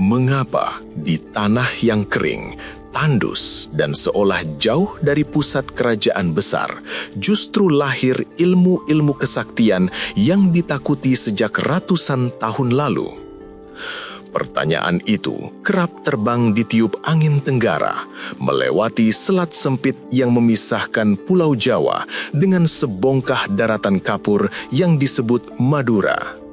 Mengapa di tanah yang kering, tandus dan seolah jauh dari pusat kerajaan besar, justru lahir ilmu-ilmu kesaktian yang ditakuti sejak ratusan tahun lalu? Pertanyaan itu kerap terbang di tiup angin tenggara, melewati selat sempit yang memisahkan Pulau Jawa dengan sebongkah daratan kapur yang disebut Madura.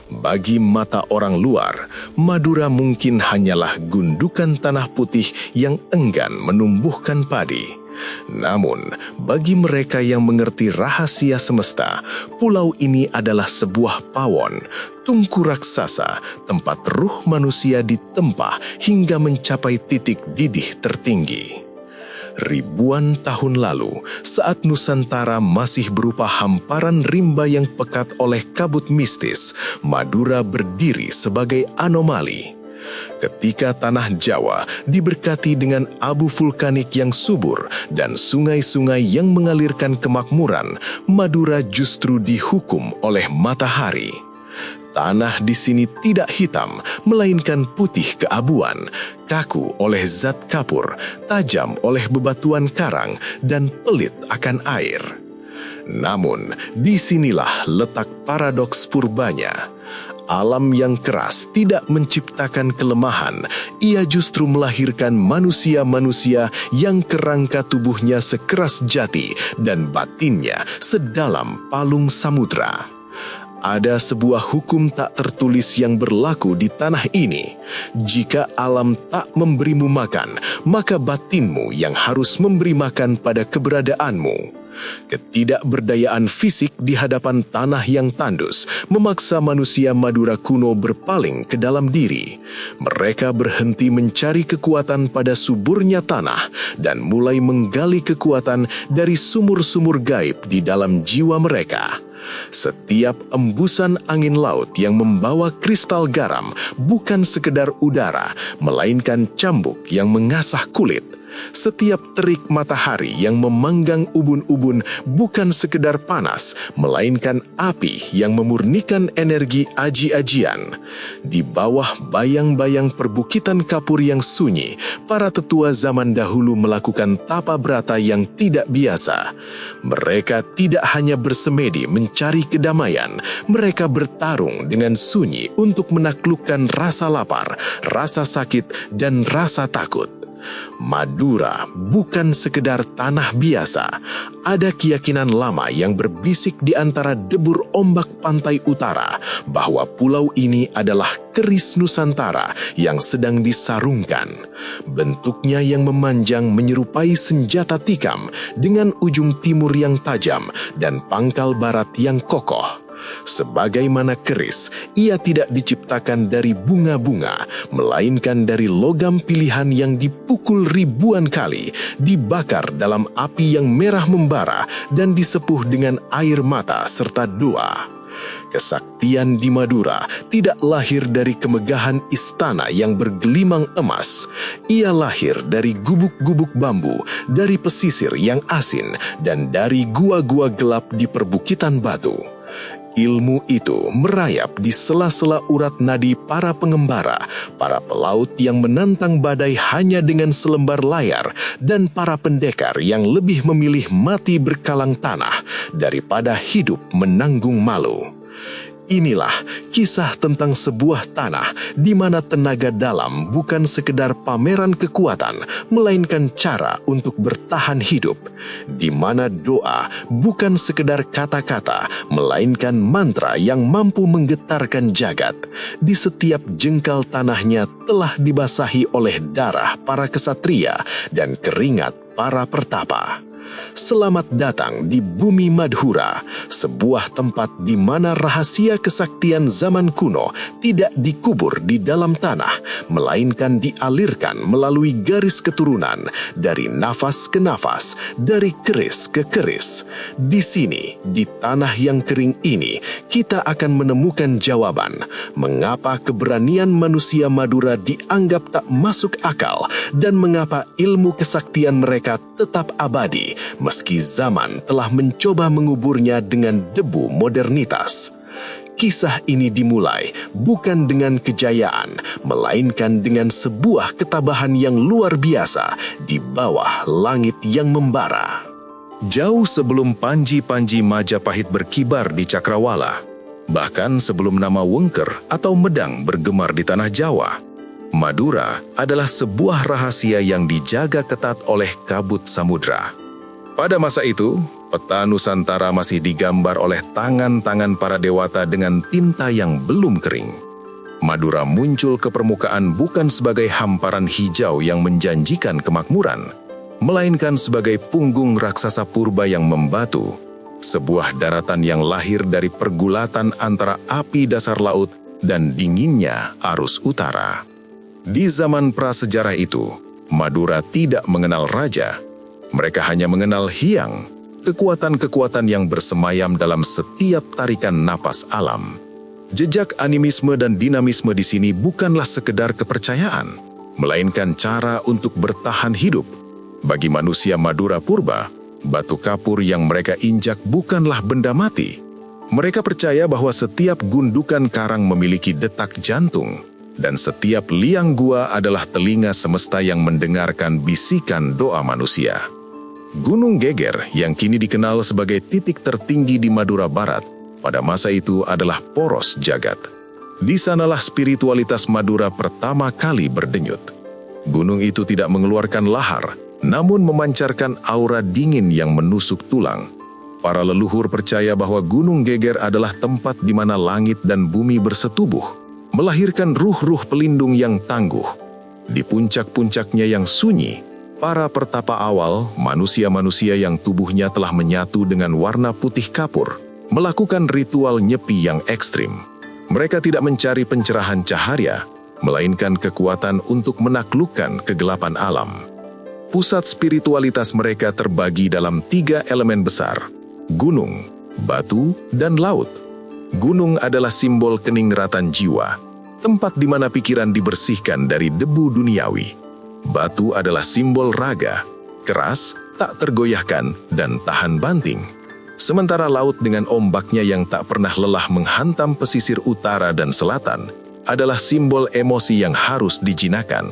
Bagi mata orang luar, Madura mungkin hanyalah gundukan tanah putih yang enggan menumbuhkan padi. Namun, bagi mereka yang mengerti rahasia semesta, pulau ini adalah sebuah pawon, tungku raksasa, tempat ruh manusia ditempa hingga mencapai titik didih tertinggi. Ribuan tahun lalu, saat Nusantara masih berupa hamparan rimba yang pekat oleh kabut mistis, Madura berdiri sebagai anomali. Ketika tanah Jawa diberkati dengan abu vulkanik yang subur dan sungai-sungai yang mengalirkan kemakmuran, Madura justru dihukum oleh matahari. Tanah di sini tidak hitam, melainkan putih keabuan, kaku oleh zat kapur, tajam oleh bebatuan karang, dan pelit akan air. Namun, disinilah letak paradoks purbanya. Alam yang keras tidak menciptakan kelemahan, ia justru melahirkan manusia-manusia yang kerangka tubuhnya sekeras jati dan batinnya sedalam palung samudra. Ada sebuah hukum tak tertulis yang berlaku di tanah ini. Jika alam tak memberimu makan, maka batinmu yang harus memberi makan pada keberadaanmu. Ketidakberdayaan fisik di hadapan tanah yang tandus memaksa manusia Madura kuno berpaling ke dalam diri. Mereka berhenti mencari kekuatan pada suburnya tanah dan mulai menggali kekuatan dari sumur-sumur gaib di dalam jiwa mereka. Setiap embusan angin laut yang membawa kristal garam bukan sekedar udara, melainkan cambuk yang mengasah kulit. Setiap terik matahari yang memanggang ubun-ubun bukan sekedar panas, melainkan api yang memurnikan energi aji-ajian. Di bawah bayang-bayang perbukitan kapur yang sunyi, para tetua zaman dahulu melakukan tapa brata yang tidak biasa. Mereka tidak hanya bersemedi mencari kedamaian, mereka bertarung dengan sunyi untuk menaklukkan rasa lapar, rasa sakit, dan rasa takut. Madura bukan sekedar tanah biasa. Ada keyakinan lama yang berbisik di antara debur ombak pantai utara bahwa pulau ini adalah keris Nusantara yang sedang disarungkan. Bentuknya yang memanjang menyerupai senjata tikam dengan ujung timur yang tajam dan pangkal barat yang kokoh. Sebagaimana keris, ia tidak diciptakan dari bunga-bunga, melainkan dari logam pilihan yang dipukul ribuan kali, dibakar dalam api yang merah membara, dan disepuh dengan air mata serta doa. Kesaktian di Madura tidak lahir dari kemegahan istana yang bergelimang emas. Ia lahir dari gubuk-gubuk bambu, dari pesisir yang asin, dan dari gua-gua gelap di perbukitan batu. Ilmu itu merayap di sela-sela urat nadi para pengembara, para pelaut yang menantang badai hanya dengan selembar layar, dan para pendekar yang lebih memilih mati berkalang tanah daripada hidup menanggung malu. Inilah kisah tentang sebuah tanah di mana tenaga dalam bukan sekedar pameran kekuatan, melainkan cara untuk bertahan hidup. Di mana doa bukan sekedar kata-kata, melainkan mantra yang mampu menggetarkan jagat. Di setiap jengkal tanahnya telah dibasahi oleh darah para kesatria dan keringat para pertapa. Selamat datang di bumi Madura, sebuah tempat di mana rahasia kesaktian zaman kuno tidak dikubur di dalam tanah, melainkan dialirkan melalui garis keturunan, dari nafas ke nafas, dari keris ke keris. Di sini, di tanah yang kering ini, kita akan menemukan jawaban mengapa keberanian manusia Madura dianggap tak masuk akal dan mengapa ilmu kesaktian mereka tetap abadi meski zaman telah mencoba menguburnya dengan debu modernitas. Kisah ini dimulai bukan dengan kejayaan, melainkan dengan sebuah ketabahan yang luar biasa di bawah langit yang membara. Jauh sebelum panji-panji Majapahit berkibar di Cakrawala, bahkan sebelum nama Wengker atau Medang bergemar di tanah Jawa, Madura adalah sebuah rahasia yang dijaga ketat oleh kabut samudra. Pada masa itu, peta Nusantara masih digambar oleh tangan-tangan para dewata dengan tinta yang belum kering. Madura muncul ke permukaan bukan sebagai hamparan hijau yang menjanjikan kemakmuran, melainkan sebagai punggung raksasa purba yang membatu, sebuah daratan yang lahir dari pergulatan antara api dasar laut dan dinginnya arus utara. Di zaman prasejarah itu, Madura tidak mengenal raja. Mereka hanya mengenal Hyang, kekuatan-kekuatan yang bersemayam dalam setiap tarikan napas alam. Jejak animisme dan dinamisme di sini bukanlah sekedar kepercayaan, melainkan cara untuk bertahan hidup. Bagi manusia Madura purba, batu kapur yang mereka injak bukanlah benda mati. Mereka percaya bahwa setiap gundukan karang memiliki detak jantung, dan setiap liang gua adalah telinga semesta yang mendengarkan bisikan doa manusia. Gunung Geger yang kini dikenal sebagai titik tertinggi di Madura Barat, pada masa itu adalah poros jagat. Di sanalah spiritualitas Madura pertama kali berdenyut. Gunung itu tidak mengeluarkan lahar, namun memancarkan aura dingin yang menusuk tulang. Para leluhur percaya bahwa Gunung Geger adalah tempat di mana langit dan bumi bersetubuh, melahirkan ruh-ruh pelindung yang tangguh. Di puncak-puncaknya yang sunyi, para pertapa awal, manusia-manusia yang tubuhnya telah menyatu dengan warna putih kapur, melakukan ritual nyepi yang ekstrim. Mereka tidak mencari pencerahan cahaya, melainkan kekuatan untuk menaklukkan kegelapan alam. Pusat spiritualitas mereka terbagi dalam 3 elemen besar: gunung, batu, dan laut. Gunung adalah simbol keningratan jiwa, tempat di mana pikiran dibersihkan dari debu duniawi. Batu adalah simbol raga, keras, tak tergoyahkan, dan tahan banting. Sementara laut dengan ombaknya yang tak pernah lelah menghantam pesisir utara dan selatan, adalah simbol emosi yang harus dijinakan.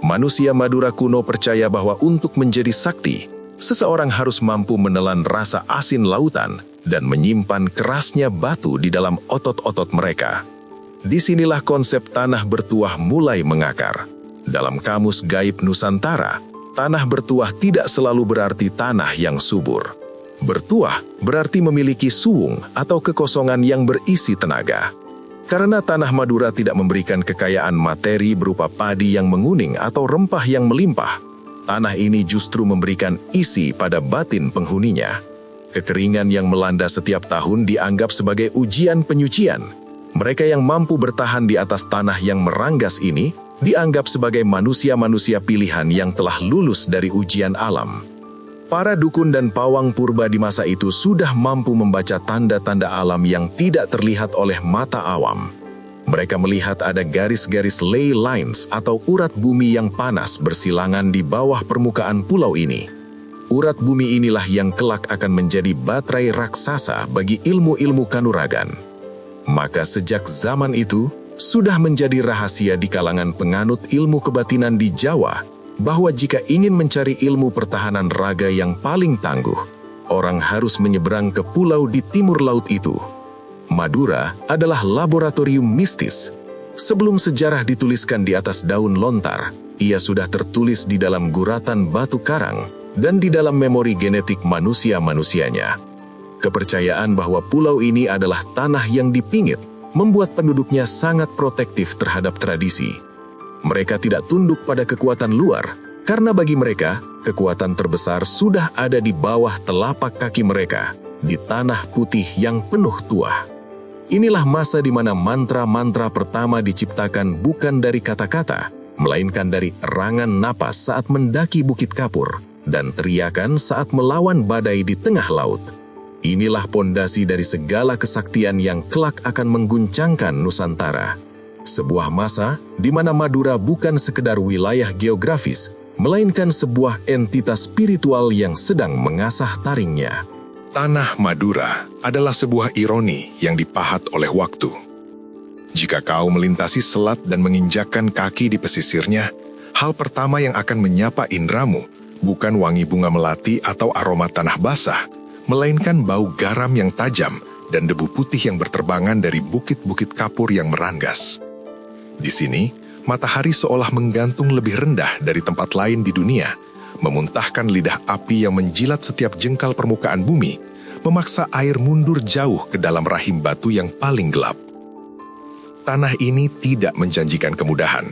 Manusia Madura kuno percaya bahwa untuk menjadi sakti, seseorang harus mampu menelan rasa asin lautan dan menyimpan kerasnya batu di dalam otot-otot mereka. Disinilah konsep tanah bertuah mulai mengakar. Dalam Kamus Gaib Nusantara, tanah bertuah tidak selalu berarti tanah yang subur. Bertuah berarti memiliki suwung atau kekosongan yang berisi tenaga. Karena tanah Madura tidak memberikan kekayaan materi berupa padi yang menguning atau rempah yang melimpah, tanah ini justru memberikan isi pada batin penghuninya. Kekeringan yang melanda setiap tahun dianggap sebagai ujian penyucian. Mereka yang mampu bertahan di atas tanah yang meranggas ini dianggap sebagai manusia-manusia pilihan yang telah lulus dari ujian alam. Para dukun dan pawang purba di masa itu sudah mampu membaca tanda-tanda alam yang tidak terlihat oleh mata awam. Mereka melihat ada garis-garis ley lines atau urat bumi yang panas bersilangan di bawah permukaan pulau ini. Urat bumi inilah yang kelak akan menjadi baterai raksasa bagi ilmu-ilmu kanuragan. Maka sejak zaman itu, sudah menjadi rahasia di kalangan penganut ilmu kebatinan di Jawa, bahwa jika ingin mencari ilmu pertahanan raga yang paling tangguh, orang harus menyeberang ke pulau di timur laut itu. Madura adalah laboratorium mistis. Sebelum sejarah dituliskan di atas daun lontar, ia sudah tertulis di dalam guratan batu karang dan di dalam memori genetik manusia-manusianya. Kepercayaan bahwa pulau ini adalah tanah yang dipingit membuat penduduknya sangat protektif terhadap tradisi. Mereka tidak tunduk pada kekuatan luar, karena bagi mereka, kekuatan terbesar sudah ada di bawah telapak kaki mereka, di tanah putih yang penuh tuah. Inilah masa di mana mantra-mantra pertama diciptakan bukan dari kata-kata, melainkan dari erangan napas saat mendaki Bukit Kapur, dan teriakan saat melawan badai di tengah laut. Inilah pondasi dari segala kesaktian yang kelak akan mengguncangkan Nusantara. Sebuah masa di mana Madura bukan sekedar wilayah geografis, melainkan sebuah entitas spiritual yang sedang mengasah taringnya. Tanah Madura adalah sebuah ironi yang dipahat oleh waktu. Jika kau melintasi selat dan menginjakkan kaki di pesisirnya, hal pertama yang akan menyapa indramu bukan wangi bunga melati atau aroma tanah basah, melainkan bau garam yang tajam dan debu putih yang berterbangan dari bukit-bukit kapur yang meranggas. Di sini, matahari seolah menggantung lebih rendah dari tempat lain di dunia, memuntahkan lidah api yang menjilat setiap jengkal permukaan bumi, memaksa air mundur jauh ke dalam rahim batu yang paling gelap. Tanah ini tidak menjanjikan kemudahan.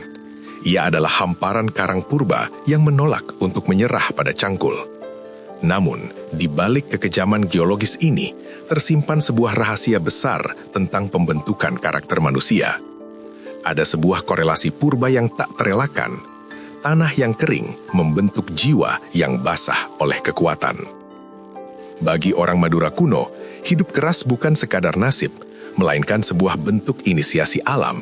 Ia adalah hamparan karang purba yang menolak untuk menyerah pada cangkul. Namun, di balik kekejaman geologis ini, tersimpan sebuah rahasia besar tentang pembentukan karakter manusia. Ada sebuah korelasi purba yang tak terelakkan. Tanah yang kering membentuk jiwa yang basah oleh kekuatan. Bagi orang Madura kuno, hidup keras bukan sekadar nasib, melainkan sebuah bentuk inisiasi alam.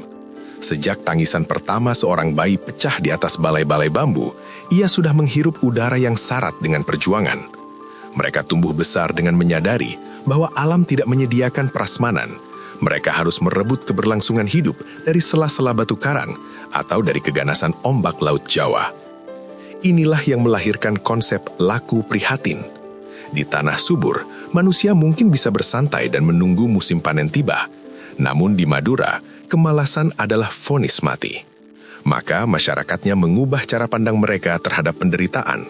Sejak tangisan pertama seorang bayi pecah di atas balai-balai bambu, ia sudah menghirup udara yang syarat dengan perjuangan. Mereka tumbuh besar dengan menyadari bahwa alam tidak menyediakan prasmanan. Mereka harus merebut keberlangsungan hidup dari sela-sela batu karang atau dari keganasan ombak laut Jawa. Inilah yang melahirkan konsep laku prihatin. Di tanah subur, manusia mungkin bisa bersantai dan menunggu musim panen tiba. Namun di Madura, kemalasan adalah vonis mati. Maka masyarakatnya mengubah cara pandang mereka terhadap penderitaan.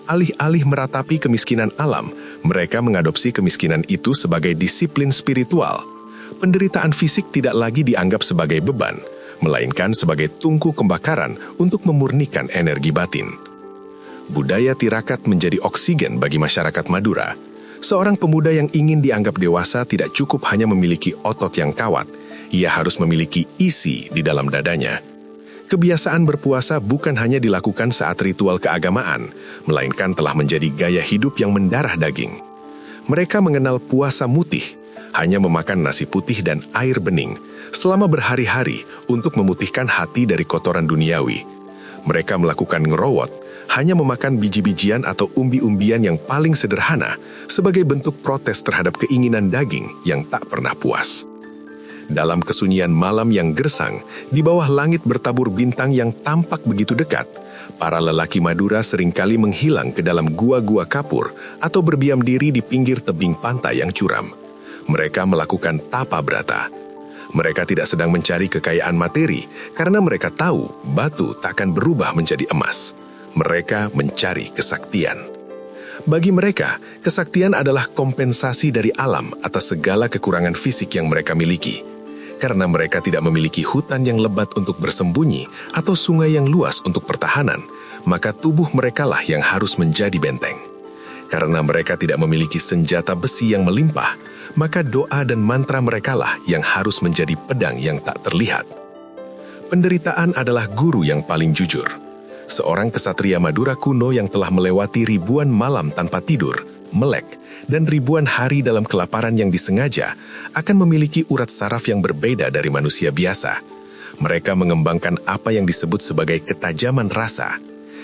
Alih-alih meratapi kemiskinan alam, mereka mengadopsi kemiskinan itu sebagai disiplin spiritual. Penderitaan fisik tidak lagi dianggap sebagai beban, melainkan sebagai tungku pembakaran untuk memurnikan energi batin. Budaya tirakat menjadi oksigen bagi masyarakat Madura. Seorang pemuda yang ingin dianggap dewasa tidak cukup hanya memiliki otot yang kawat, ia harus memiliki isi di dalam dadanya. Kebiasaan berpuasa bukan hanya dilakukan saat ritual keagamaan, melainkan telah menjadi gaya hidup yang mendarah daging. Mereka mengenal puasa mutih, hanya memakan nasi putih dan air bening, selama berhari-hari untuk memutihkan hati dari kotoran duniawi. Mereka melakukan ngerowot, hanya memakan biji-bijian atau umbi-umbian yang paling sederhana sebagai bentuk protes terhadap keinginan daging yang tak pernah puas. Dalam kesunyian malam yang gersang, di bawah langit bertabur bintang yang tampak begitu dekat, para lelaki Madura seringkali menghilang ke dalam gua-gua kapur atau berdiam diri di pinggir tebing pantai yang curam. Mereka melakukan tapa brata. Mereka tidak sedang mencari kekayaan materi karena mereka tahu batu tak akan berubah menjadi emas. Mereka mencari kesaktian. Bagi mereka, kesaktian adalah kompensasi dari alam atas segala kekurangan fisik yang mereka miliki. Karena mereka tidak memiliki hutan yang lebat untuk bersembunyi atau sungai yang luas untuk pertahanan, maka tubuh merekalah yang harus menjadi benteng. Karena mereka tidak memiliki senjata besi yang melimpah, maka doa dan mantra merekalah yang harus menjadi pedang yang tak terlihat. Penderitaan adalah guru yang paling jujur. Seorang kesatria Madura kuno yang telah melewati ribuan malam tanpa tidur, melek, dan ribuan hari dalam kelaparan yang disengaja, akan memiliki urat saraf yang berbeda dari manusia biasa. Mereka mengembangkan apa yang disebut sebagai ketajaman rasa.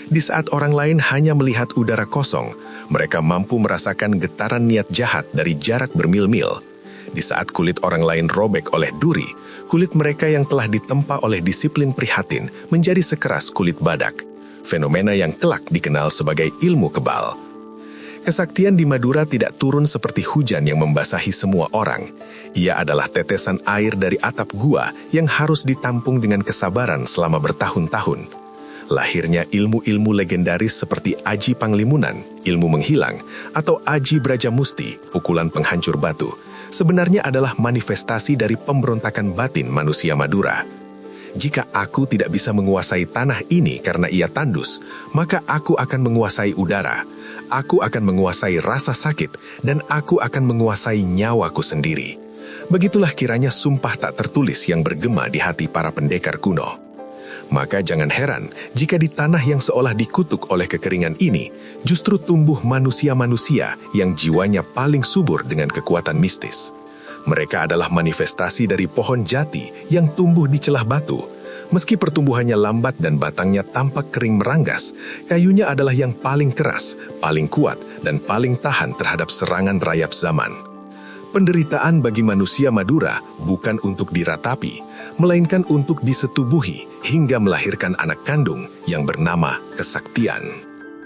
Di saat orang lain hanya melihat udara kosong, mereka mampu merasakan getaran niat jahat dari jarak bermil-mil. Di saat kulit orang lain robek oleh duri, kulit mereka yang telah ditempa oleh disiplin prihatin menjadi sekeras kulit badak. Fenomena yang kelak dikenal sebagai ilmu kebal. Kesaktian di Madura tidak turun seperti hujan yang membasahi semua orang. Ia adalah tetesan air dari atap gua yang harus ditampung dengan kesabaran selama bertahun-tahun. Lahirnya ilmu-ilmu legendaris seperti Aji Panglimunan, ilmu menghilang, atau Aji Brajamusti, pukulan penghancur batu, sebenarnya adalah manifestasi dari pemberontakan batin manusia Madura. Jika aku tidak bisa menguasai tanah ini karena ia tandus, maka aku akan menguasai udara, aku akan menguasai rasa sakit, dan aku akan menguasai nyawaku sendiri. Begitulah kiranya sumpah tak tertulis yang bergema di hati para pendekar kuno. Maka jangan heran jika di tanah yang seolah dikutuk oleh kekeringan ini, justru tumbuh manusia-manusia yang jiwanya paling subur dengan kekuatan mistis. Mereka adalah manifestasi dari pohon jati yang tumbuh di celah batu, Meski pertumbuhannya lambat dan batangnya tampak kering meranggas, kayunya adalah yang paling keras, paling kuat, dan paling tahan terhadap serangan rayap zaman. Penderitaan bagi manusia Madura bukan untuk diratapi, melainkan untuk disetubuhi hingga melahirkan anak kandung yang bernama kesaktian.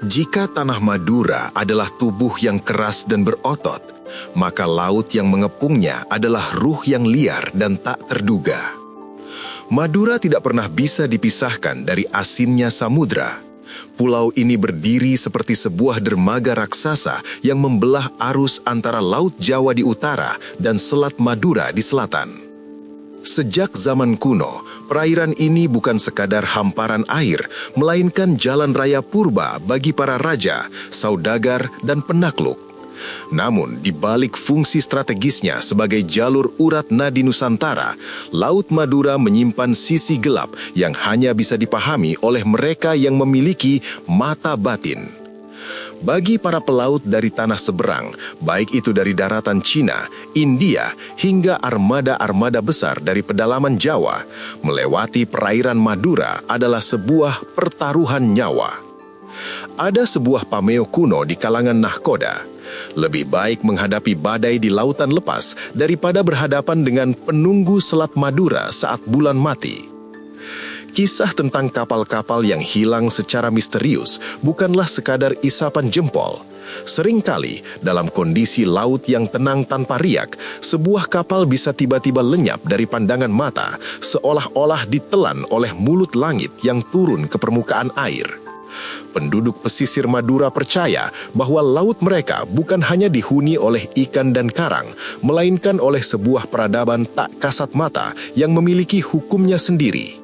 Jika tanah Madura adalah tubuh yang keras dan berotot, maka laut yang mengepungnya adalah ruh yang liar dan tak terduga. Madura tidak pernah bisa dipisahkan dari asinnya samudra. Pulau ini berdiri seperti sebuah dermaga raksasa yang membelah arus antara Laut Jawa di utara dan Selat Madura di selatan. Sejak zaman kuno, perairan ini bukan sekadar hamparan air, melainkan jalan raya purba bagi para raja, saudagar, dan penakluk. Namun, di balik fungsi strategisnya sebagai jalur urat nadi Nusantara, Laut Madura menyimpan sisi gelap yang hanya bisa dipahami oleh mereka yang memiliki mata batin. Bagi para pelaut dari tanah seberang, baik itu dari daratan Cina, India, hingga armada-armada besar dari pedalaman Jawa, melewati perairan Madura adalah sebuah pertaruhan nyawa. Ada sebuah pameo kuno di kalangan nahkoda. Lebih baik menghadapi badai di lautan lepas daripada berhadapan dengan penunggu Selat Madura saat bulan mati. Kisah tentang kapal-kapal yang hilang secara misterius bukanlah sekadar isapan jempol. Seringkali, dalam kondisi laut yang tenang tanpa riak, sebuah kapal bisa tiba-tiba lenyap dari pandangan mata, seolah-olah ditelan oleh mulut langit yang turun ke permukaan air. Penduduk pesisir Madura percaya bahwa laut mereka bukan hanya dihuni oleh ikan dan karang, melainkan oleh sebuah peradaban tak kasat mata yang memiliki hukumnya sendiri.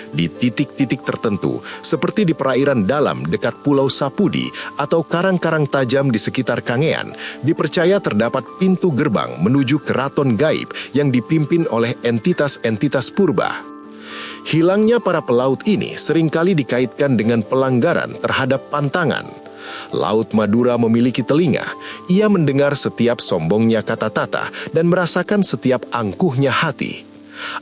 Di titik-titik tertentu, seperti di perairan dalam dekat Pulau Sapudi atau karang-karang tajam di sekitar Kangean, dipercaya terdapat pintu gerbang menuju keraton gaib yang dipimpin oleh entitas-entitas purba. Hilangnya para pelaut ini seringkali dikaitkan dengan pelanggaran terhadap pantangan. Laut Madura memiliki telinga. Ia mendengar setiap sombongnya kata tata dan merasakan setiap angkuhnya hati.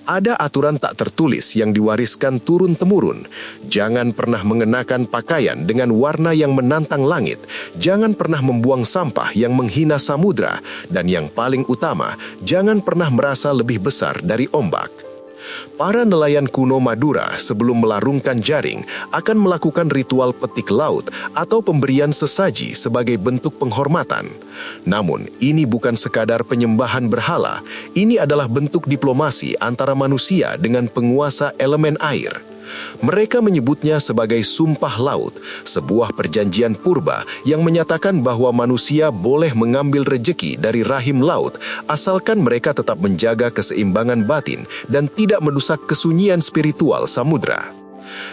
Ada aturan tak tertulis yang diwariskan turun-temurun. Jangan pernah mengenakan pakaian dengan warna yang menantang langit. Jangan pernah membuang sampah yang menghina samudra. Dan yang paling utama, jangan pernah merasa lebih besar dari ombak. Para nelayan kuno Madura sebelum melarungkan jaring akan melakukan ritual petik laut atau pemberian sesaji sebagai bentuk penghormatan. Namun, ini bukan sekadar penyembahan berhala, ini adalah bentuk diplomasi antara manusia dengan penguasa elemen air. Mereka menyebutnya sebagai sumpah laut, sebuah perjanjian purba yang menyatakan bahwa manusia boleh mengambil rejeki dari rahim laut asalkan mereka tetap menjaga keseimbangan batin dan tidak merusak kesunyian spiritual samudra.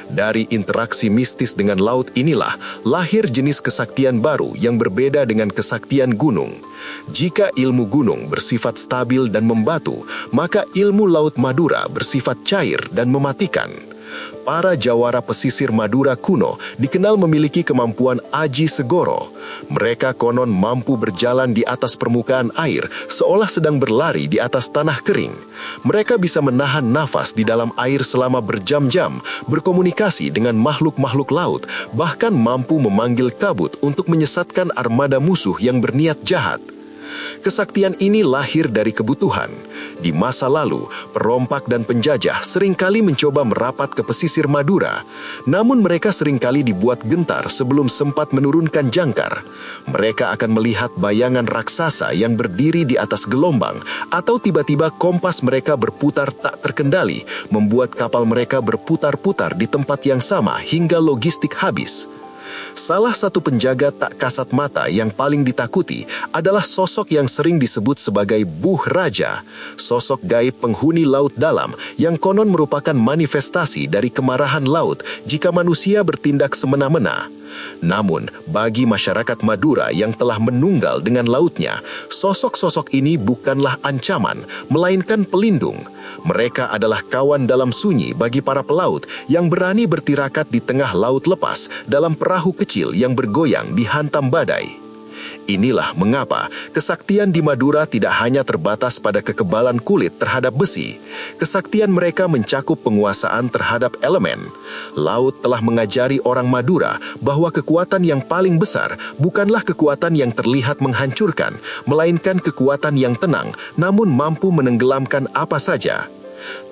Dari interaksi mistis dengan laut inilah lahir jenis kesaktian baru yang berbeda dengan kesaktian gunung. Jika ilmu gunung bersifat stabil dan membatu, maka ilmu Laut Madura bersifat cair dan mematikan. Para jawara pesisir Madura kuno dikenal memiliki kemampuan aji segoro. Mereka konon mampu berjalan di atas permukaan air seolah sedang berlari di atas tanah kering. Mereka bisa menahan nafas di dalam air selama berjam-jam, berkomunikasi dengan makhluk-makhluk laut, bahkan mampu memanggil kabut untuk menyesatkan armada musuh yang berniat jahat. Kesaktian ini lahir dari kebutuhan. Di masa lalu, perompak dan penjajah seringkali mencoba merapat ke pesisir Madura, namun mereka seringkali dibuat gentar sebelum sempat menurunkan jangkar. Mereka akan melihat bayangan raksasa yang berdiri di atas gelombang, atau tiba-tiba kompas mereka berputar tak terkendali, membuat kapal mereka berputar-putar di tempat yang sama hingga logistik habis. Salah satu penjaga tak kasat mata yang paling ditakuti adalah sosok yang sering disebut sebagai Buh Raja, sosok gaib penghuni laut dalam yang konon merupakan manifestasi dari kemarahan laut jika manusia bertindak semena-mena. Namun, bagi masyarakat Madura yang telah menunggal dengan lautnya, sosok-sosok ini bukanlah ancaman, melainkan pelindung. Mereka adalah kawan dalam sunyi bagi para pelaut yang berani bertirakat di tengah laut lepas dalam perahu kecil yang bergoyang dihantam badai. Inilah mengapa kesaktian di Madura tidak hanya terbatas pada kekebalan kulit terhadap besi. Kesaktian mereka mencakup penguasaan terhadap elemen. Laut telah mengajari orang Madura bahwa kekuatan yang paling besar bukanlah kekuatan yang terlihat menghancurkan, melainkan kekuatan yang tenang namun mampu menenggelamkan apa saja.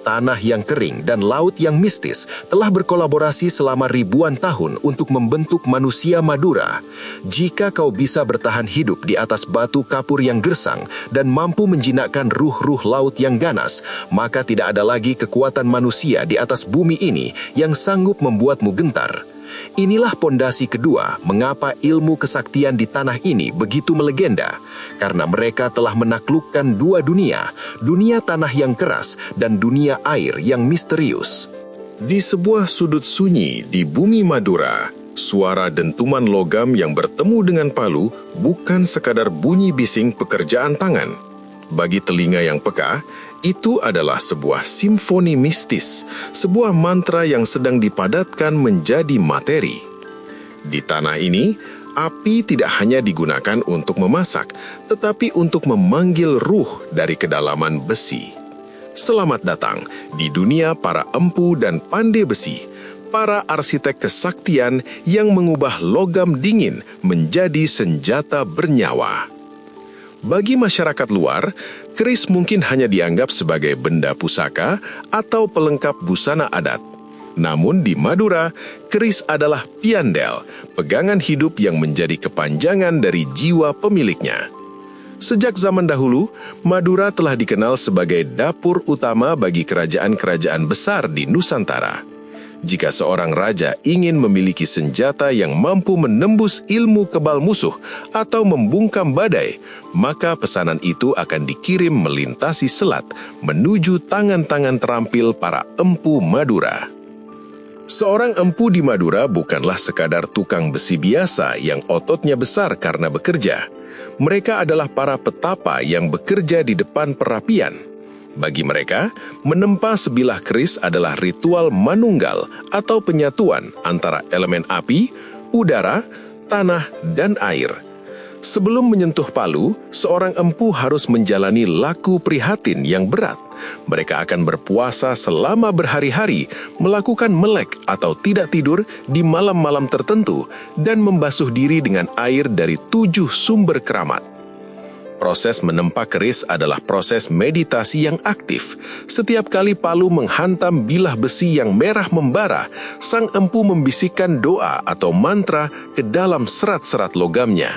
Tanah yang kering dan laut yang mistis telah berkolaborasi selama ribuan tahun untuk membentuk manusia Madura. Jika kau bisa bertahan hidup di atas batu kapur yang gersang dan mampu menjinakkan ruh-ruh laut yang ganas, maka tidak ada lagi kekuatan manusia di atas bumi ini yang sanggup membuatmu gentar. Inilah pondasi kedua mengapa ilmu kesaktian di tanah ini begitu melegenda, karena mereka telah menaklukkan dua dunia, dunia tanah yang keras dan dunia air yang misterius. Di sebuah sudut sunyi di bumi Madura, suara dentuman logam yang bertemu dengan palu bukan sekadar bunyi bising pekerjaan tangan. Bagi telinga yang peka, itu adalah sebuah simfoni mistis, sebuah mantra yang sedang dipadatkan menjadi materi. Di tanah ini, api tidak hanya digunakan untuk memasak, tetapi untuk memanggil ruh dari kedalaman besi. Selamat datang di dunia para empu dan pandai besi, para arsitek kesaktian yang mengubah logam dingin menjadi senjata bernyawa. Bagi masyarakat luar, keris mungkin hanya dianggap sebagai benda pusaka atau pelengkap busana adat. Namun di Madura, keris adalah piandel, pegangan hidup yang menjadi kepanjangan dari jiwa pemiliknya. Sejak zaman dahulu, Madura telah dikenal sebagai dapur utama bagi kerajaan-kerajaan besar di Nusantara. Jika seorang raja ingin memiliki senjata yang mampu menembus ilmu kebal musuh atau membungkam badai, maka pesanan itu akan dikirim melintasi selat menuju tangan-tangan terampil para empu Madura. Seorang empu di Madura bukanlah sekadar tukang besi biasa yang ototnya besar karena bekerja. Mereka adalah para petapa yang bekerja di depan perapian. Bagi mereka, menempa sebilah keris adalah ritual manunggal atau penyatuan antara elemen api, udara, tanah, dan air. Sebelum menyentuh palu, seorang empu harus menjalani laku prihatin yang berat. Mereka akan berpuasa selama berhari-hari, melakukan melek atau tidak tidur di malam-malam tertentu, dan membasuh diri dengan air dari 7 sumber keramat. Proses menempa keris adalah proses meditasi yang aktif. Setiap kali palu menghantam bilah besi yang merah membara, sang empu membisikkan doa atau mantra ke dalam serat-serat logamnya.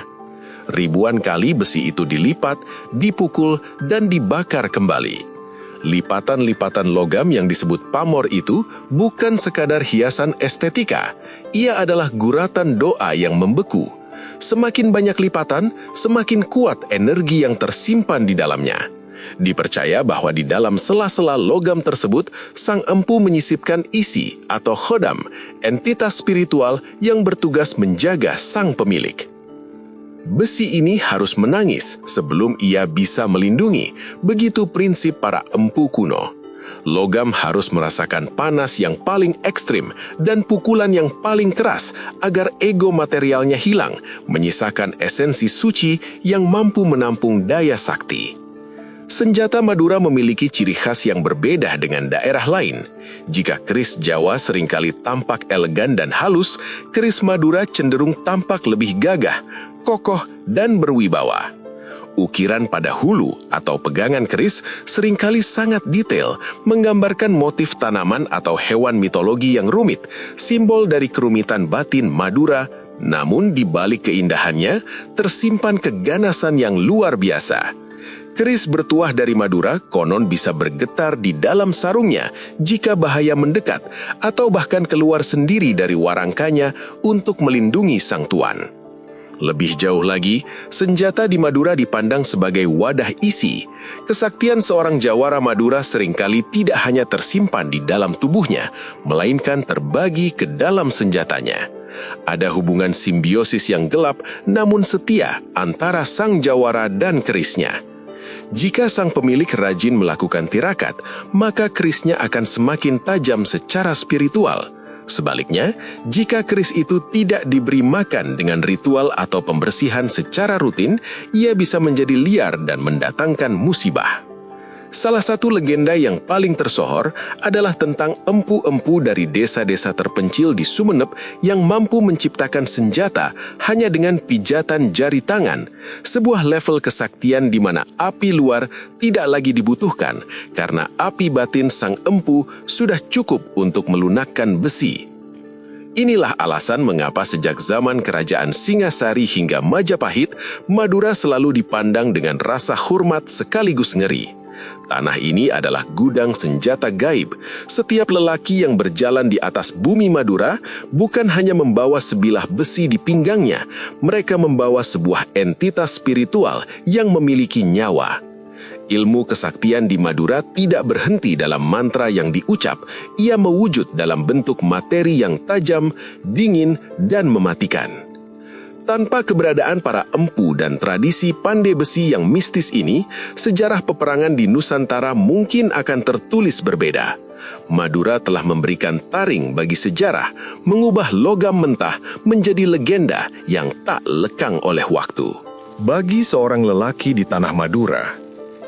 Ribuan kali besi itu dilipat, dipukul, dan dibakar kembali. Lipatan-lipatan logam yang disebut pamor itu bukan sekadar hiasan estetika. Ia adalah guratan doa yang membeku. Semakin banyak lipatan, semakin kuat energi yang tersimpan di dalamnya. Dipercaya bahwa di dalam sela-sela logam tersebut, sang empu menyisipkan isi atau khodam, entitas spiritual yang bertugas menjaga sang pemilik. Besi ini harus menangis sebelum ia bisa melindungi, begitu prinsip para empu kuno. Logam harus merasakan panas yang paling ekstrim dan pukulan yang paling keras agar ego materialnya hilang, menyisakan esensi suci yang mampu menampung daya sakti. Senjata Madura memiliki ciri khas yang berbeda dengan daerah lain. Jika keris Jawa seringkali tampak elegan dan halus, keris Madura cenderung tampak lebih gagah, kokoh, dan berwibawa. Ukiran pada hulu atau pegangan keris seringkali sangat detail, menggambarkan motif tanaman atau hewan mitologi yang rumit, simbol dari kerumitan batin Madura. Namun di balik keindahannya, tersimpan keganasan yang luar biasa. Keris bertuah dari Madura konon bisa bergetar di dalam sarungnya jika bahaya mendekat, atau bahkan keluar sendiri dari warangkanya untuk melindungi sang tuan. Lebih jauh lagi, senjata di Madura dipandang sebagai wadah isi. Kesaktian seorang jawara Madura seringkali tidak hanya tersimpan di dalam tubuhnya, melainkan terbagi ke dalam senjatanya. Ada hubungan simbiosis yang gelap namun setia antara sang jawara dan kerisnya. Jika sang pemilik rajin melakukan tirakat, maka kerisnya akan semakin tajam secara spiritual. Sebaliknya, jika keris itu tidak diberi makan dengan ritual atau pembersihan secara rutin, ia bisa menjadi liar dan mendatangkan musibah. Salah satu legenda yang paling tersohor adalah tentang empu-empu dari desa-desa terpencil di Sumeneb yang mampu menciptakan senjata hanya dengan pijatan jari tangan, sebuah level kesaktian di mana api luar tidak lagi dibutuhkan karena api batin sang empu sudah cukup untuk melunakkan besi. Inilah alasan mengapa sejak zaman Kerajaan Singasari hingga Majapahit, Madura selalu dipandang dengan rasa hormat sekaligus ngeri. Tanah ini adalah gudang senjata gaib. Setiap lelaki yang berjalan di atas bumi Madura bukan hanya membawa sebilah besi di pinggangnya, mereka membawa sebuah entitas spiritual yang memiliki nyawa. Ilmu kesaktian di Madura tidak berhenti dalam mantra yang diucap, ia mewujud dalam bentuk materi yang tajam, dingin, dan mematikan. Tanpa keberadaan para empu dan tradisi pandai besi yang mistis ini, sejarah peperangan di Nusantara mungkin akan tertulis berbeda. Madura telah memberikan taring bagi sejarah, mengubah logam mentah menjadi legenda yang tak lekang oleh waktu. Bagi seorang lelaki di tanah Madura,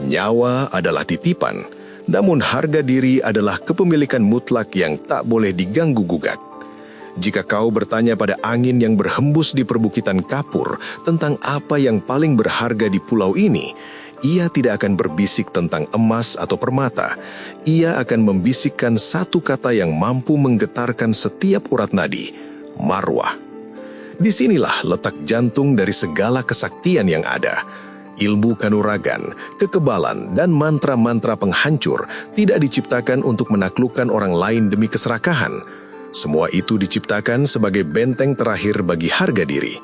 nyawa adalah titipan, namun harga diri adalah kepemilikan mutlak yang tak boleh diganggu-gugat. Jika kau bertanya pada angin yang berhembus di perbukitan kapur tentang apa yang paling berharga di pulau ini, ia tidak akan berbisik tentang emas atau permata. Ia akan membisikkan satu kata yang mampu menggetarkan setiap urat nadi, marwah. Disinilah letak jantung dari segala kesaktian yang ada. Ilmu kanuragan, kekebalan, dan mantra-mantra penghancur tidak diciptakan untuk menaklukkan orang lain demi keserakahan. Semua itu diciptakan sebagai benteng terakhir bagi harga diri.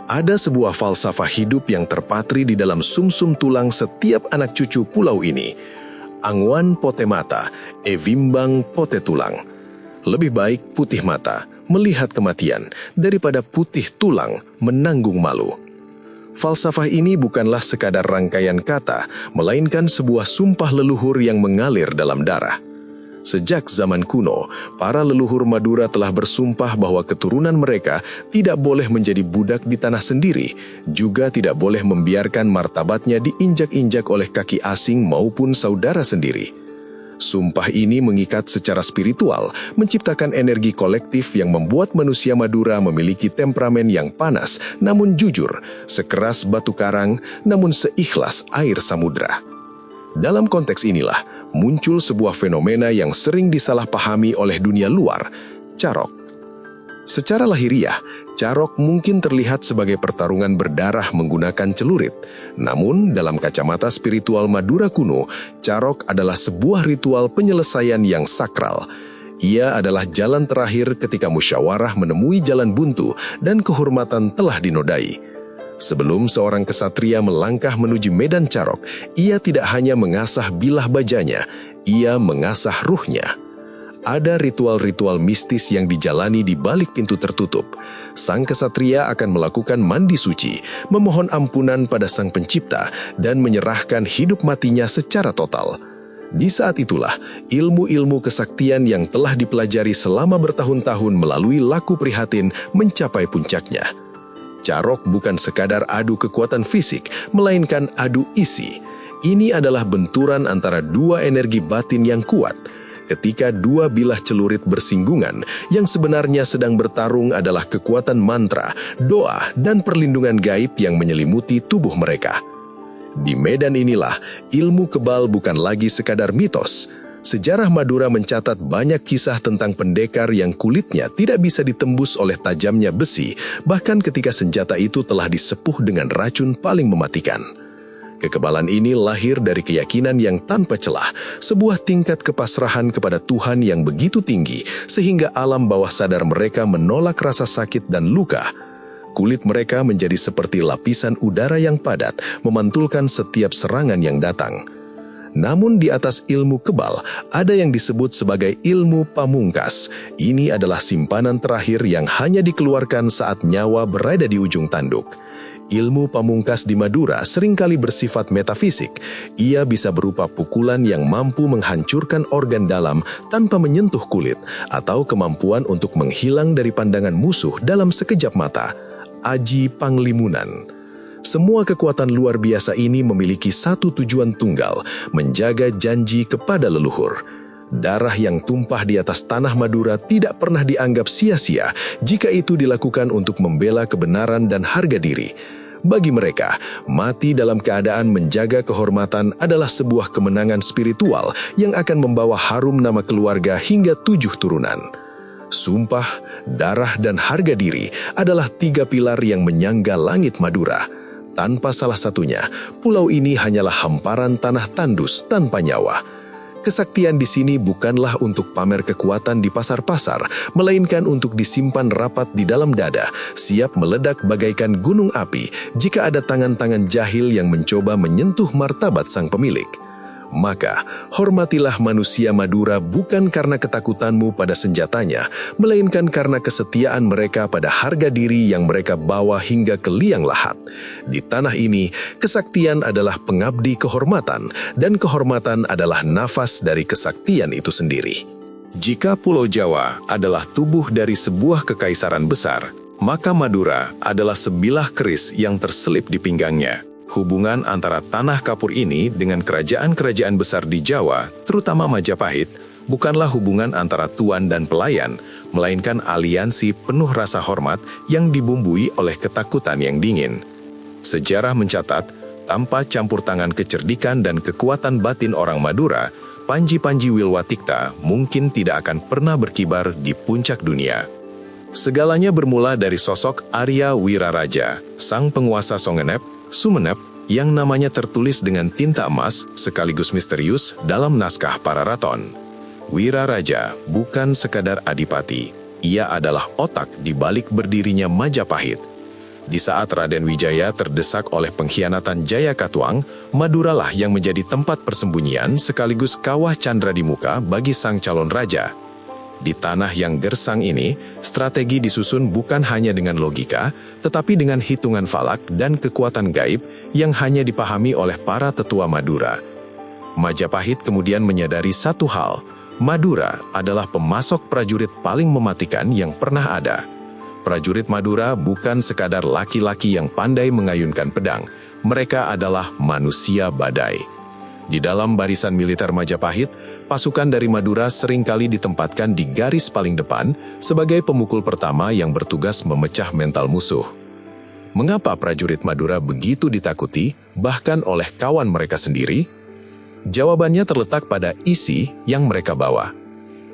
Ada sebuah falsafah hidup yang terpatri di dalam sumsum tulang setiap anak cucu pulau ini. Angwan pote mata, evimbang pote tulang. Lebih baik putih mata, melihat kematian, daripada putih tulang, menanggung malu. Falsafah ini bukanlah sekadar rangkaian kata, melainkan sebuah sumpah leluhur yang mengalir dalam darah. Sejak zaman kuno, para leluhur Madura telah bersumpah bahwa keturunan mereka tidak boleh menjadi budak di tanah sendiri, juga tidak boleh membiarkan martabatnya diinjak-injak oleh kaki asing maupun saudara sendiri. Sumpah ini mengikat secara spiritual, menciptakan energi kolektif yang membuat manusia Madura memiliki temperamen yang panas namun jujur, sekeras batu karang namun seikhlas air samudra. Dalam konteks inilah, muncul sebuah fenomena yang sering disalahpahami oleh dunia luar, carok. Secara lahiriah, carok mungkin terlihat sebagai pertarungan berdarah menggunakan celurit. Namun, dalam kacamata spiritual Madura kuno, carok adalah sebuah ritual penyelesaian yang sakral. Ia adalah jalan terakhir ketika musyawarah menemui jalan buntu dan kehormatan telah dinodai. Sebelum seorang kesatria melangkah menuju medan carok, ia tidak hanya mengasah bilah bajanya, ia mengasah ruhnya. Ada ritual-ritual mistis yang dijalani di balik pintu tertutup. Sang kesatria akan melakukan mandi suci, memohon ampunan pada Sang Pencipta, dan menyerahkan hidup matinya secara total. Di saat itulah, ilmu-ilmu kesaktian yang telah dipelajari selama bertahun-tahun melalui laku prihatin mencapai puncaknya. Carok bukan sekadar adu kekuatan fisik, melainkan adu isi. Ini adalah benturan antara dua energi batin yang kuat. Ketika dua bilah celurit bersinggungan, yang sebenarnya sedang bertarung adalah kekuatan mantra, doa, dan perlindungan gaib yang menyelimuti tubuh mereka. Di medan inilah, ilmu kebal bukan lagi sekadar mitos. Sejarah Madura mencatat banyak kisah tentang pendekar yang kulitnya tidak bisa ditembus oleh tajamnya besi, bahkan ketika senjata itu telah disepuh dengan racun paling mematikan. Kekebalan ini lahir dari keyakinan yang tanpa celah, sebuah tingkat kepasrahan kepada Tuhan yang begitu tinggi, sehingga alam bawah sadar mereka menolak rasa sakit dan luka. Kulit mereka menjadi seperti lapisan udara yang padat, memantulkan setiap serangan yang datang. Namun di atas ilmu kebal, ada yang disebut sebagai ilmu pamungkas. Ini adalah simpanan terakhir yang hanya dikeluarkan saat nyawa berada di ujung tanduk. Ilmu pamungkas di Madura seringkali bersifat metafisik. Ia bisa berupa pukulan yang mampu menghancurkan organ dalam tanpa menyentuh kulit, atau kemampuan untuk menghilang dari pandangan musuh dalam sekejap mata. Aji Panglimunan. Semua kekuatan luar biasa ini memiliki satu tujuan tunggal, menjaga janji kepada leluhur. Darah yang tumpah di atas tanah Madura tidak pernah dianggap sia-sia jika itu dilakukan untuk membela kebenaran dan harga diri. Bagi mereka, mati dalam keadaan menjaga kehormatan adalah sebuah kemenangan spiritual yang akan membawa harum nama keluarga hingga 7 turunan. Sumpah, darah, dan harga diri adalah 3 pilar yang menyangga langit Madura. Tanpa salah satunya, pulau ini hanyalah hamparan tanah tandus tanpa nyawa. Kesaktian di sini bukanlah untuk pamer kekuatan di pasar-pasar, melainkan untuk disimpan rapat di dalam dada, siap meledak bagaikan gunung api jika ada tangan-tangan jahil yang mencoba menyentuh martabat sang pemilik. Maka, hormatilah manusia Madura bukan karena ketakutanmu pada senjatanya, melainkan karena kesetiaan mereka pada harga diri yang mereka bawa hingga ke liang lahat. Di tanah ini, kesaktian adalah pengabdi kehormatan, dan kehormatan adalah nafas dari kesaktian itu sendiri. Jika Pulau Jawa adalah tubuh dari sebuah kekaisaran besar, maka Madura adalah sebilah keris yang terselip di pinggangnya. Hubungan antara tanah kapur ini dengan kerajaan-kerajaan besar di Jawa, terutama Majapahit, bukanlah hubungan antara tuan dan pelayan, melainkan aliansi penuh rasa hormat yang dibumbui oleh ketakutan yang dingin. Sejarah mencatat, tanpa campur tangan kecerdikan dan kekuatan batin orang Madura, Panji-Panji Wilwatikta mungkin tidak akan pernah berkibar di puncak dunia. Segalanya bermula dari sosok Arya Wiraraja, sang penguasa Songenep, Sumenep, yang namanya tertulis dengan tinta emas sekaligus misterius dalam naskah Pararaton. Wiraraja bukan sekadar adipati, ia adalah otak di balik berdirinya Majapahit. Di saat Raden Wijaya terdesak oleh pengkhianatan Jayakatwang, Maduralah yang menjadi tempat persembunyian sekaligus kawah candra di muka bagi sang calon raja. Di tanah yang gersang ini, strategi disusun bukan hanya dengan logika, tetapi dengan hitungan falak dan kekuatan gaib yang hanya dipahami oleh para tetua Madura. Majapahit kemudian menyadari satu hal, Madura adalah pemasok prajurit paling mematikan yang pernah ada. Prajurit Madura bukan sekadar laki-laki yang pandai mengayunkan pedang, mereka adalah manusia badai. Di dalam barisan militer Majapahit, pasukan dari Madura seringkali ditempatkan di garis paling depan sebagai pemukul pertama yang bertugas memecah mental musuh. Mengapa prajurit Madura begitu ditakuti, bahkan oleh kawan mereka sendiri? Jawabannya terletak pada isi yang mereka bawa.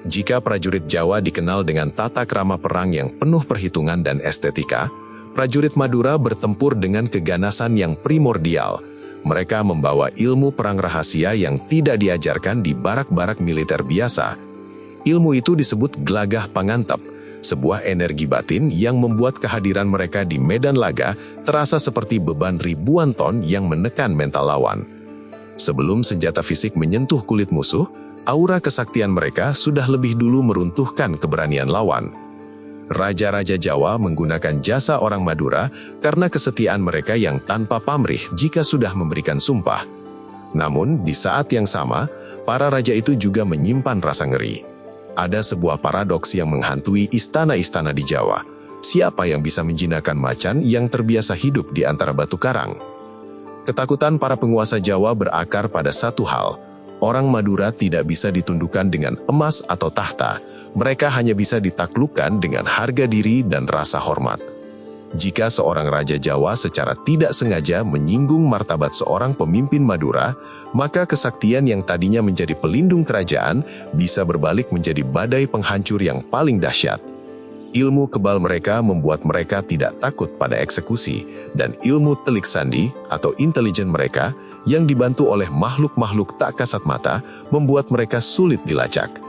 Jika prajurit Jawa dikenal dengan tata krama perang yang penuh perhitungan dan estetika, prajurit Madura bertempur dengan keganasan yang primordial. Mereka membawa ilmu perang rahasia yang tidak diajarkan di barak-barak militer biasa. Ilmu itu disebut Glagah Pangantep, sebuah energi batin yang membuat kehadiran mereka di medan laga terasa seperti beban ribuan ton yang menekan mental lawan. Sebelum senjata fisik menyentuh kulit musuh, aura kesaktian mereka sudah lebih dulu meruntuhkan keberanian lawan. Raja-raja Jawa menggunakan jasa orang Madura karena kesetiaan mereka yang tanpa pamrih jika sudah memberikan sumpah. Namun, di saat yang sama, para raja itu juga menyimpan rasa ngeri. Ada sebuah paradoks yang menghantui istana-istana di Jawa. Siapa yang bisa menjinakkan macan yang terbiasa hidup di antara batu karang? Ketakutan para penguasa Jawa berakar pada satu hal. Orang Madura tidak bisa ditundukkan dengan emas atau tahta. Mereka hanya bisa ditaklukkan dengan harga diri dan rasa hormat. Jika seorang raja Jawa secara tidak sengaja menyinggung martabat seorang pemimpin Madura, maka kesaktian yang tadinya menjadi pelindung kerajaan bisa berbalik menjadi badai penghancur yang paling dahsyat. Ilmu kebal mereka membuat mereka tidak takut pada eksekusi, dan ilmu telik sandi atau intelijen mereka yang dibantu oleh makhluk-makhluk tak kasat mata membuat mereka sulit dilacak.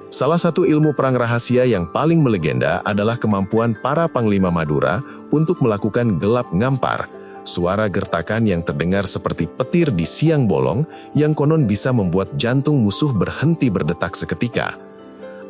Salah satu ilmu perang rahasia yang paling melegenda adalah kemampuan para panglima Madura untuk melakukan gelap ngampar, suara gertakan yang terdengar seperti petir di siang bolong yang konon bisa membuat jantung musuh berhenti berdetak seketika.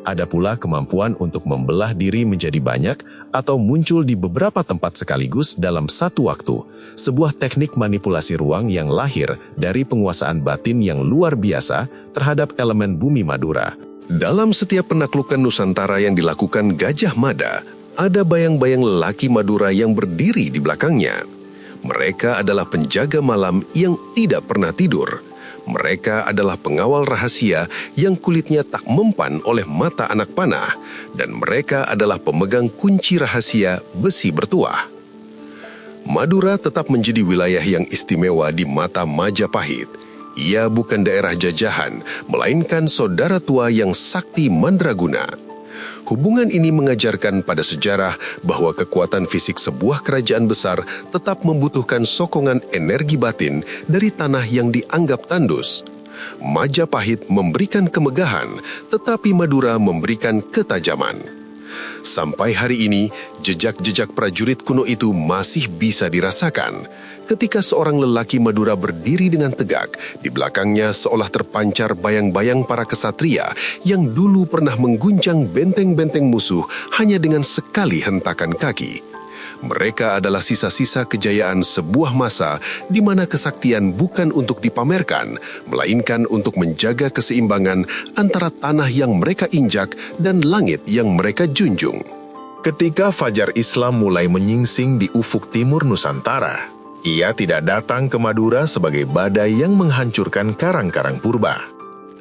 Ada pula kemampuan untuk membelah diri menjadi banyak atau muncul di beberapa tempat sekaligus dalam satu waktu. Sebuah teknik manipulasi ruang yang lahir dari penguasaan batin yang luar biasa terhadap elemen bumi Madura. Dalam setiap penaklukan Nusantara yang dilakukan Gajah Mada, ada bayang-bayang lelaki Madura yang berdiri di belakangnya. Mereka adalah penjaga malam yang tidak pernah tidur. Mereka adalah pengawal rahasia yang kulitnya tak mempan oleh mata anak panah, dan mereka adalah pemegang kunci rahasia besi bertuah. Madura tetap menjadi wilayah yang istimewa di mata Majapahit. Ia bukan daerah jajahan, melainkan saudara tua yang sakti mandraguna. Hubungan ini mengajarkan pada sejarah bahwa kekuatan fisik sebuah kerajaan besar tetap membutuhkan sokongan energi batin dari tanah yang dianggap tandus. Majapahit memberikan kemegahan, tetapi Madura memberikan ketajaman. Sampai hari ini, jejak-jejak prajurit kuno itu masih bisa dirasakan. Ketika seorang lelaki Madura berdiri dengan tegak, di belakangnya seolah terpancar bayang-bayang para kesatria yang dulu pernah mengguncang benteng-benteng musuh hanya dengan sekali hentakan kaki. Mereka adalah sisa-sisa kejayaan sebuah masa di mana kesaktian bukan untuk dipamerkan, melainkan untuk menjaga keseimbangan antara tanah yang mereka injak dan langit yang mereka junjung. Ketika fajar Islam mulai menyingsing di ufuk timur Nusantara, ia tidak datang ke Madura sebagai badai yang menghancurkan karang-karang purba.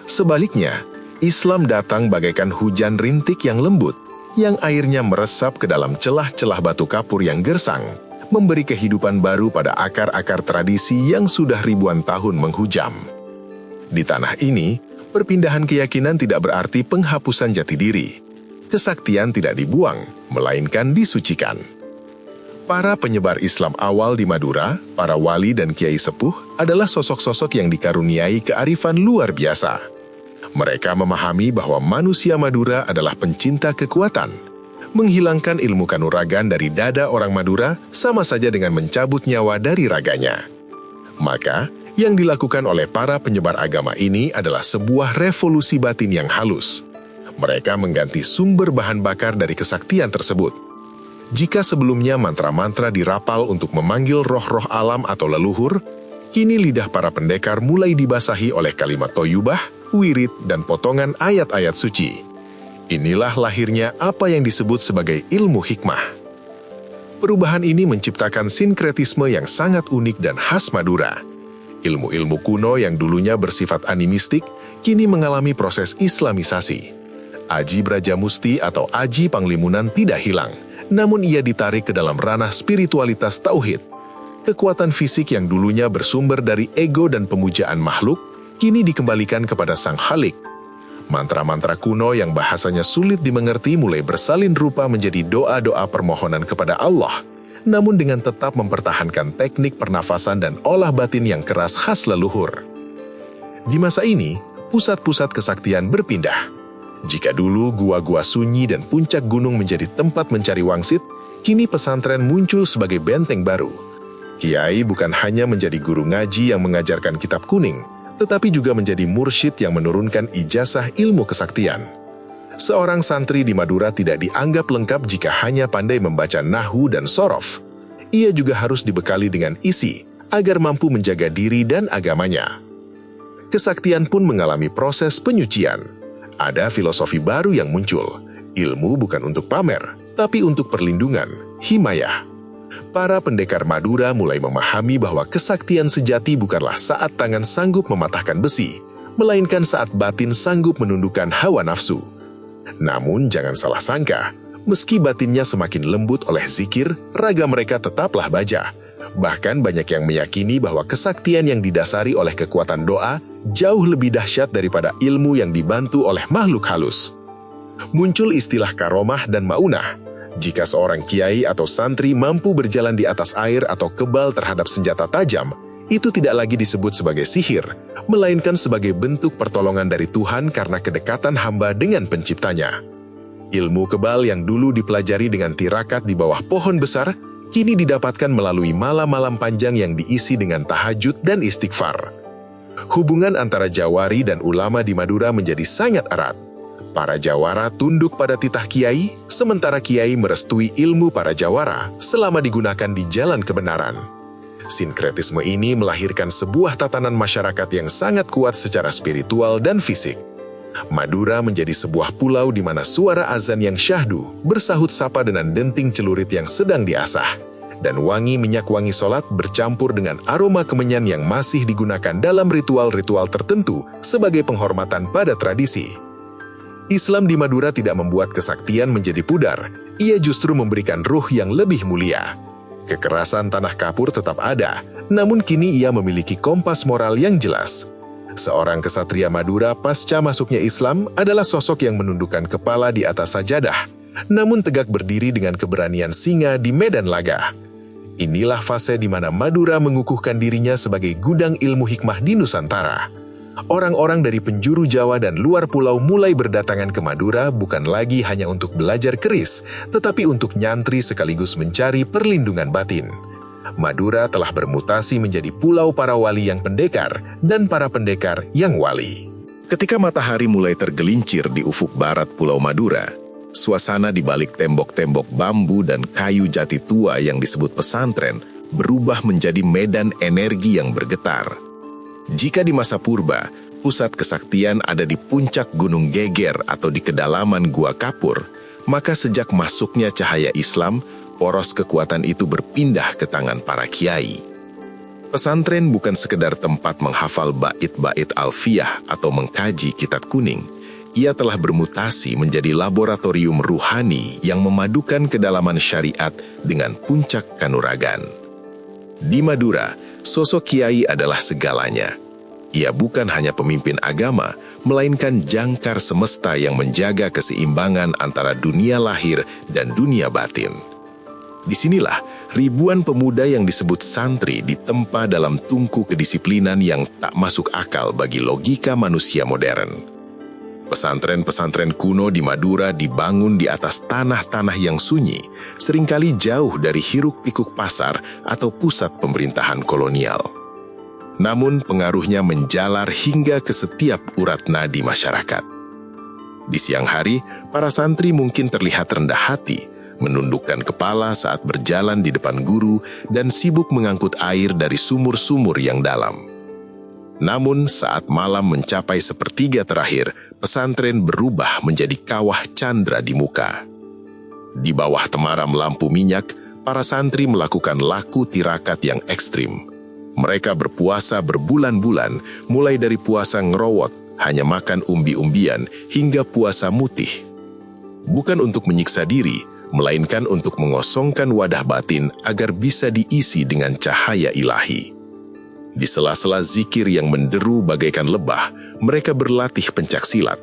Sebaliknya, Islam datang bagaikan hujan rintik yang lembut, yang airnya meresap ke dalam celah-celah batu kapur yang gersang, memberi kehidupan baru pada akar-akar tradisi yang sudah ribuan tahun menghujam. Di tanah ini, perpindahan keyakinan tidak berarti penghapusan jati diri. Kesaktian tidak dibuang, melainkan disucikan. Para penyebar Islam awal di Madura, para wali dan kiai sepuh, adalah sosok-sosok yang dikaruniai kearifan luar biasa. Mereka memahami bahwa manusia Madura adalah pencinta kekuatan. Menghilangkan ilmu kanuragan dari dada orang Madura sama saja dengan mencabut nyawa dari raganya. Maka, yang dilakukan oleh para penyebar agama ini adalah sebuah revolusi batin yang halus. Mereka mengganti sumber bahan bakar dari kesaktian tersebut. Jika sebelumnya mantra-mantra dirapal untuk memanggil roh-roh alam atau leluhur, kini lidah para pendekar mulai dibasahi oleh kalimat toyubah, wirid, dan potongan ayat-ayat suci. Inilah lahirnya apa yang disebut sebagai ilmu hikmah. Perubahan ini menciptakan sinkretisme yang sangat unik dan khas Madura. Ilmu-ilmu kuno yang dulunya bersifat animistik, kini mengalami proses islamisasi. Aji Brajamusti atau Aji Panglimunan tidak hilang, namun ia ditarik ke dalam ranah spiritualitas tauhid. Kekuatan fisik yang dulunya bersumber dari ego dan pemujaan makhluk, kini dikembalikan kepada Sang Khalik. Mantra-mantra kuno yang bahasanya sulit dimengerti mulai bersalin rupa menjadi doa-doa permohonan kepada Allah, namun dengan tetap mempertahankan teknik pernafasan dan olah batin yang keras khas leluhur. Di masa ini, pusat-pusat kesaktian berpindah. Jika dulu gua-gua sunyi dan puncak gunung menjadi tempat mencari wangsit, kini pesantren muncul sebagai benteng baru. Kiai bukan hanya menjadi guru ngaji yang mengajarkan kitab kuning, tetapi juga menjadi mursyid yang menurunkan ijazah ilmu kesaktian. Seorang santri di Madura tidak dianggap lengkap jika hanya pandai membaca nahwu dan sorof. Ia juga harus dibekali dengan isi, agar mampu menjaga diri dan agamanya. Kesaktian pun mengalami proses penyucian. Ada filosofi baru yang muncul. Ilmu bukan untuk pamer, tapi untuk perlindungan, himayah. Para pendekar Madura mulai memahami bahwa kesaktian sejati bukanlah saat tangan sanggup mematahkan besi, melainkan saat batin sanggup menundukkan hawa nafsu. Namun jangan salah sangka, meski batinnya semakin lembut oleh zikir, raga mereka tetaplah baja. Bahkan banyak yang meyakini bahwa kesaktian yang didasari oleh kekuatan doa jauh lebih dahsyat daripada ilmu yang dibantu oleh makhluk halus. Muncul istilah karomah dan maunah. Jika seorang kiai atau santri mampu berjalan di atas air atau kebal terhadap senjata tajam, itu tidak lagi disebut sebagai sihir, melainkan sebagai bentuk pertolongan dari Tuhan karena kedekatan hamba dengan penciptanya. Ilmu kebal yang dulu dipelajari dengan tirakat di bawah pohon besar, kini didapatkan melalui malam-malam panjang yang diisi dengan tahajud dan istighfar. Hubungan antara jawari dan ulama di Madura menjadi sangat erat. Para jawara tunduk pada titah kiai, sementara kiai merestui ilmu para jawara selama digunakan di jalan kebenaran. Sinkretisme ini melahirkan sebuah tatanan masyarakat yang sangat kuat secara spiritual dan fisik. Madura menjadi sebuah pulau di mana suara azan yang syahdu bersahut sapa dengan denting celurit yang sedang diasah, dan wangi minyak wangi solat bercampur dengan aroma kemenyan yang masih digunakan dalam ritual-ritual tertentu sebagai penghormatan pada tradisi. Islam di Madura tidak membuat kesaktian menjadi pudar, ia justru memberikan ruh yang lebih mulia. Kekerasan tanah kapur tetap ada, namun kini ia memiliki kompas moral yang jelas. Seorang kesatria Madura pasca masuknya Islam adalah sosok yang menundukkan kepala di atas sajadah, namun tegak berdiri dengan keberanian singa di medan laga. Inilah fase di mana Madura mengukuhkan dirinya sebagai gudang ilmu hikmah di Nusantara. Orang-orang dari penjuru Jawa dan luar pulau mulai berdatangan ke Madura bukan lagi hanya untuk belajar keris, tetapi untuk nyantri sekaligus mencari perlindungan batin. Madura telah bermutasi menjadi pulau para wali yang pendekar dan para pendekar yang wali. Ketika matahari mulai tergelincir di ufuk barat Pulau Madura, suasana di balik tembok-tembok bambu dan kayu jati tua yang disebut pesantren berubah menjadi medan energi yang bergetar. Jika di masa purba, pusat kesaktian ada di puncak Gunung Geger atau di kedalaman Gua Kapur, maka sejak masuknya cahaya Islam, poros kekuatan itu berpindah ke tangan para kiai. Pesantren bukan sekedar tempat menghafal bait-bait alfiyah atau mengkaji kitab kuning. Ia telah bermutasi menjadi laboratorium ruhani yang memadukan kedalaman syariat dengan puncak kanuragan. Di Madura, sosok kiai adalah segalanya. Ia bukan hanya pemimpin agama, melainkan jangkar semesta yang menjaga keseimbangan antara dunia lahir dan dunia batin. Disinilah ribuan pemuda yang disebut santri ditempa dalam tungku kedisiplinan yang tak masuk akal bagi logika manusia modern. Pesantren-pesantren kuno di Madura dibangun di atas tanah-tanah yang sunyi, seringkali jauh dari hiruk-pikuk pasar atau pusat pemerintahan kolonial. Namun pengaruhnya menjalar hingga ke setiap urat nadi masyarakat. Di siang hari, para santri mungkin terlihat rendah hati, menundukkan kepala saat berjalan di depan guru dan sibuk mengangkut air dari sumur-sumur yang dalam. Namun saat malam mencapai sepertiga terakhir, pesantren berubah menjadi kawah candra di muka. Di bawah temaram lampu minyak, para santri melakukan laku tirakat yang ekstrim. Mereka berpuasa berbulan-bulan, mulai dari puasa ngerowot, hanya makan umbi-umbian, hingga puasa mutih. Bukan untuk menyiksa diri, melainkan untuk mengosongkan wadah batin agar bisa diisi dengan cahaya ilahi. Di sela-sela zikir yang menderu bagaikan lebah, mereka berlatih pencaksilat.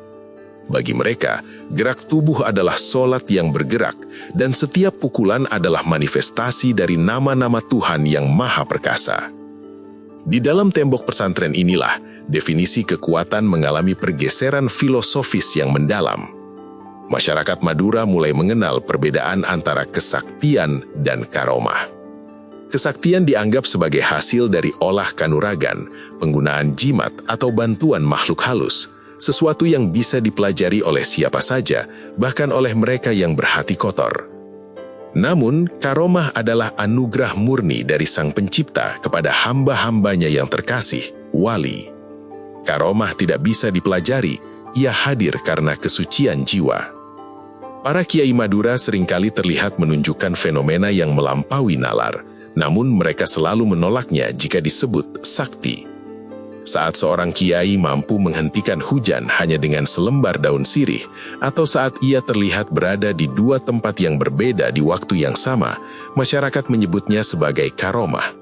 Bagi mereka, gerak tubuh adalah solat yang bergerak, dan setiap pukulan adalah manifestasi dari nama-nama Tuhan yang Maha Perkasa. Di dalam tembok pesantren inilah, definisi kekuatan mengalami pergeseran filosofis yang mendalam. Masyarakat Madura mulai mengenal perbedaan antara kesaktian dan karomah. Kesaktian dianggap sebagai hasil dari olah kanuragan, penggunaan jimat atau bantuan makhluk halus, sesuatu yang bisa dipelajari oleh siapa saja, bahkan oleh mereka yang berhati kotor. Namun, karomah adalah anugerah murni dari Sang Pencipta kepada hamba-hambanya yang terkasih, wali. Karomah tidak bisa dipelajari, ia hadir karena kesucian jiwa. Para kiai Madura seringkali terlihat menunjukkan fenomena yang melampaui nalar, namun mereka selalu menolaknya jika disebut sakti. Saat seorang kiai mampu menghentikan hujan hanya dengan selembar daun sirih, atau saat ia terlihat berada di dua tempat yang berbeda di waktu yang sama, masyarakat menyebutnya sebagai karomah.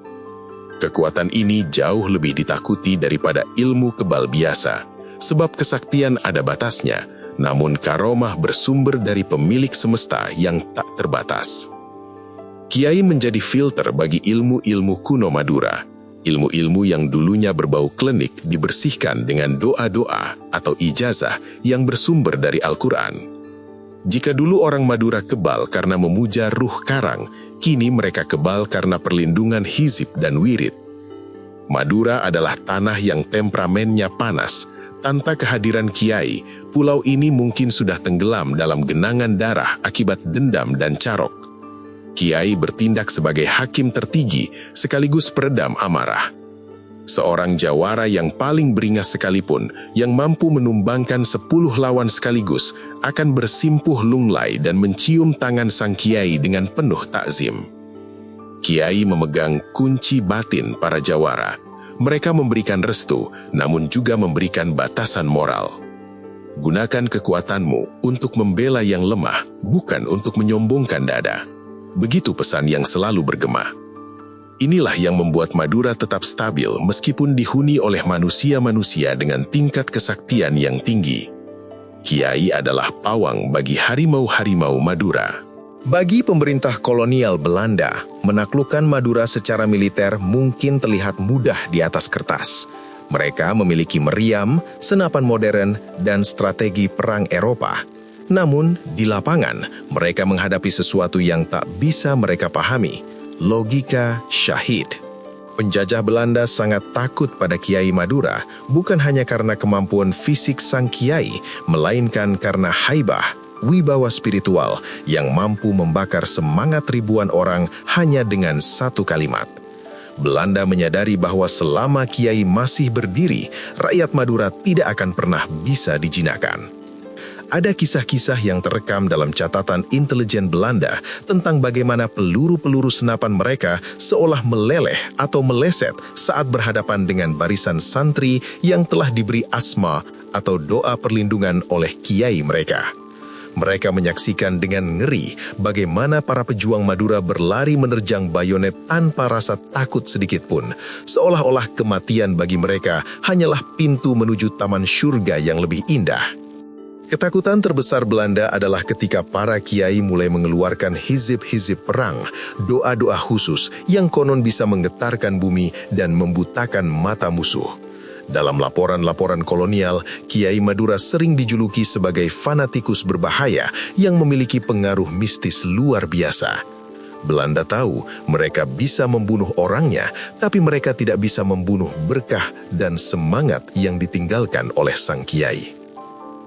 Kekuatan ini jauh lebih ditakuti daripada ilmu kebal biasa, sebab kesaktian ada batasnya, namun karomah bersumber dari pemilik semesta yang tak terbatas. Kiai menjadi filter bagi ilmu-ilmu kuno Madura. Ilmu-ilmu yang dulunya berbau klinik dibersihkan dengan doa-doa atau ijazah yang bersumber dari Al-Quran. Jika dulu orang Madura kebal karena memuja ruh karang, kini mereka kebal karena perlindungan hizib dan wirid. Madura adalah tanah yang temperamennya panas, Tanpa kehadiran kiai, pulau ini mungkin sudah tenggelam dalam genangan darah akibat dendam dan carok. Kiai bertindak sebagai hakim tertinggi sekaligus peredam amarah. Seorang jawara yang paling beringas sekalipun, yang mampu menumbangkan 10 lawan sekaligus, akan bersimpuh lunglai dan mencium tangan sang kiai dengan penuh takzim. Kiai memegang kunci batin para jawara. Mereka memberikan restu, namun juga memberikan batasan moral. Gunakan kekuatanmu untuk membela yang lemah, bukan untuk menyombongkan dada. Begitu pesan yang selalu bergema. Inilah yang membuat Madura tetap stabil meskipun dihuni oleh manusia-manusia dengan tingkat kesaktian yang tinggi. Kiai adalah pawang bagi harimau-harimau Madura. Bagi pemerintah kolonial Belanda, menaklukkan Madura secara militer mungkin terlihat mudah di atas kertas. Mereka memiliki meriam, senapan modern, dan strategi perang Eropa. Namun, di lapangan, mereka menghadapi sesuatu yang tak bisa mereka pahami, logika syahid. Penjajah Belanda sangat takut pada Kiai Madura, bukan hanya karena kemampuan fisik sang kiai, melainkan karena haibah, wibawa spiritual yang mampu membakar semangat ribuan orang hanya dengan satu kalimat. Belanda menyadari bahwa selama kiai masih berdiri, rakyat Madura tidak akan pernah bisa dijinakan. Ada kisah-kisah yang terekam dalam catatan intelijen Belanda tentang bagaimana peluru-peluru senapan mereka seolah meleleh atau meleset saat berhadapan dengan barisan santri yang telah diberi asma atau doa perlindungan oleh kiai mereka. Mereka menyaksikan dengan ngeri bagaimana para pejuang Madura berlari menerjang bayonet tanpa rasa takut sedikitpun, seolah-olah kematian bagi mereka hanyalah pintu menuju taman surga yang lebih indah. Ketakutan terbesar Belanda adalah ketika para kiai mulai mengeluarkan hizib-hizib perang, doa-doa khusus yang konon bisa menggetarkan bumi dan membutakan mata musuh. Dalam laporan-laporan kolonial, Kiai Madura sering dijuluki sebagai fanatikus berbahaya yang memiliki pengaruh mistis luar biasa. Belanda tahu mereka bisa membunuh orangnya, tapi mereka tidak bisa membunuh berkah dan semangat yang ditinggalkan oleh sang kiai.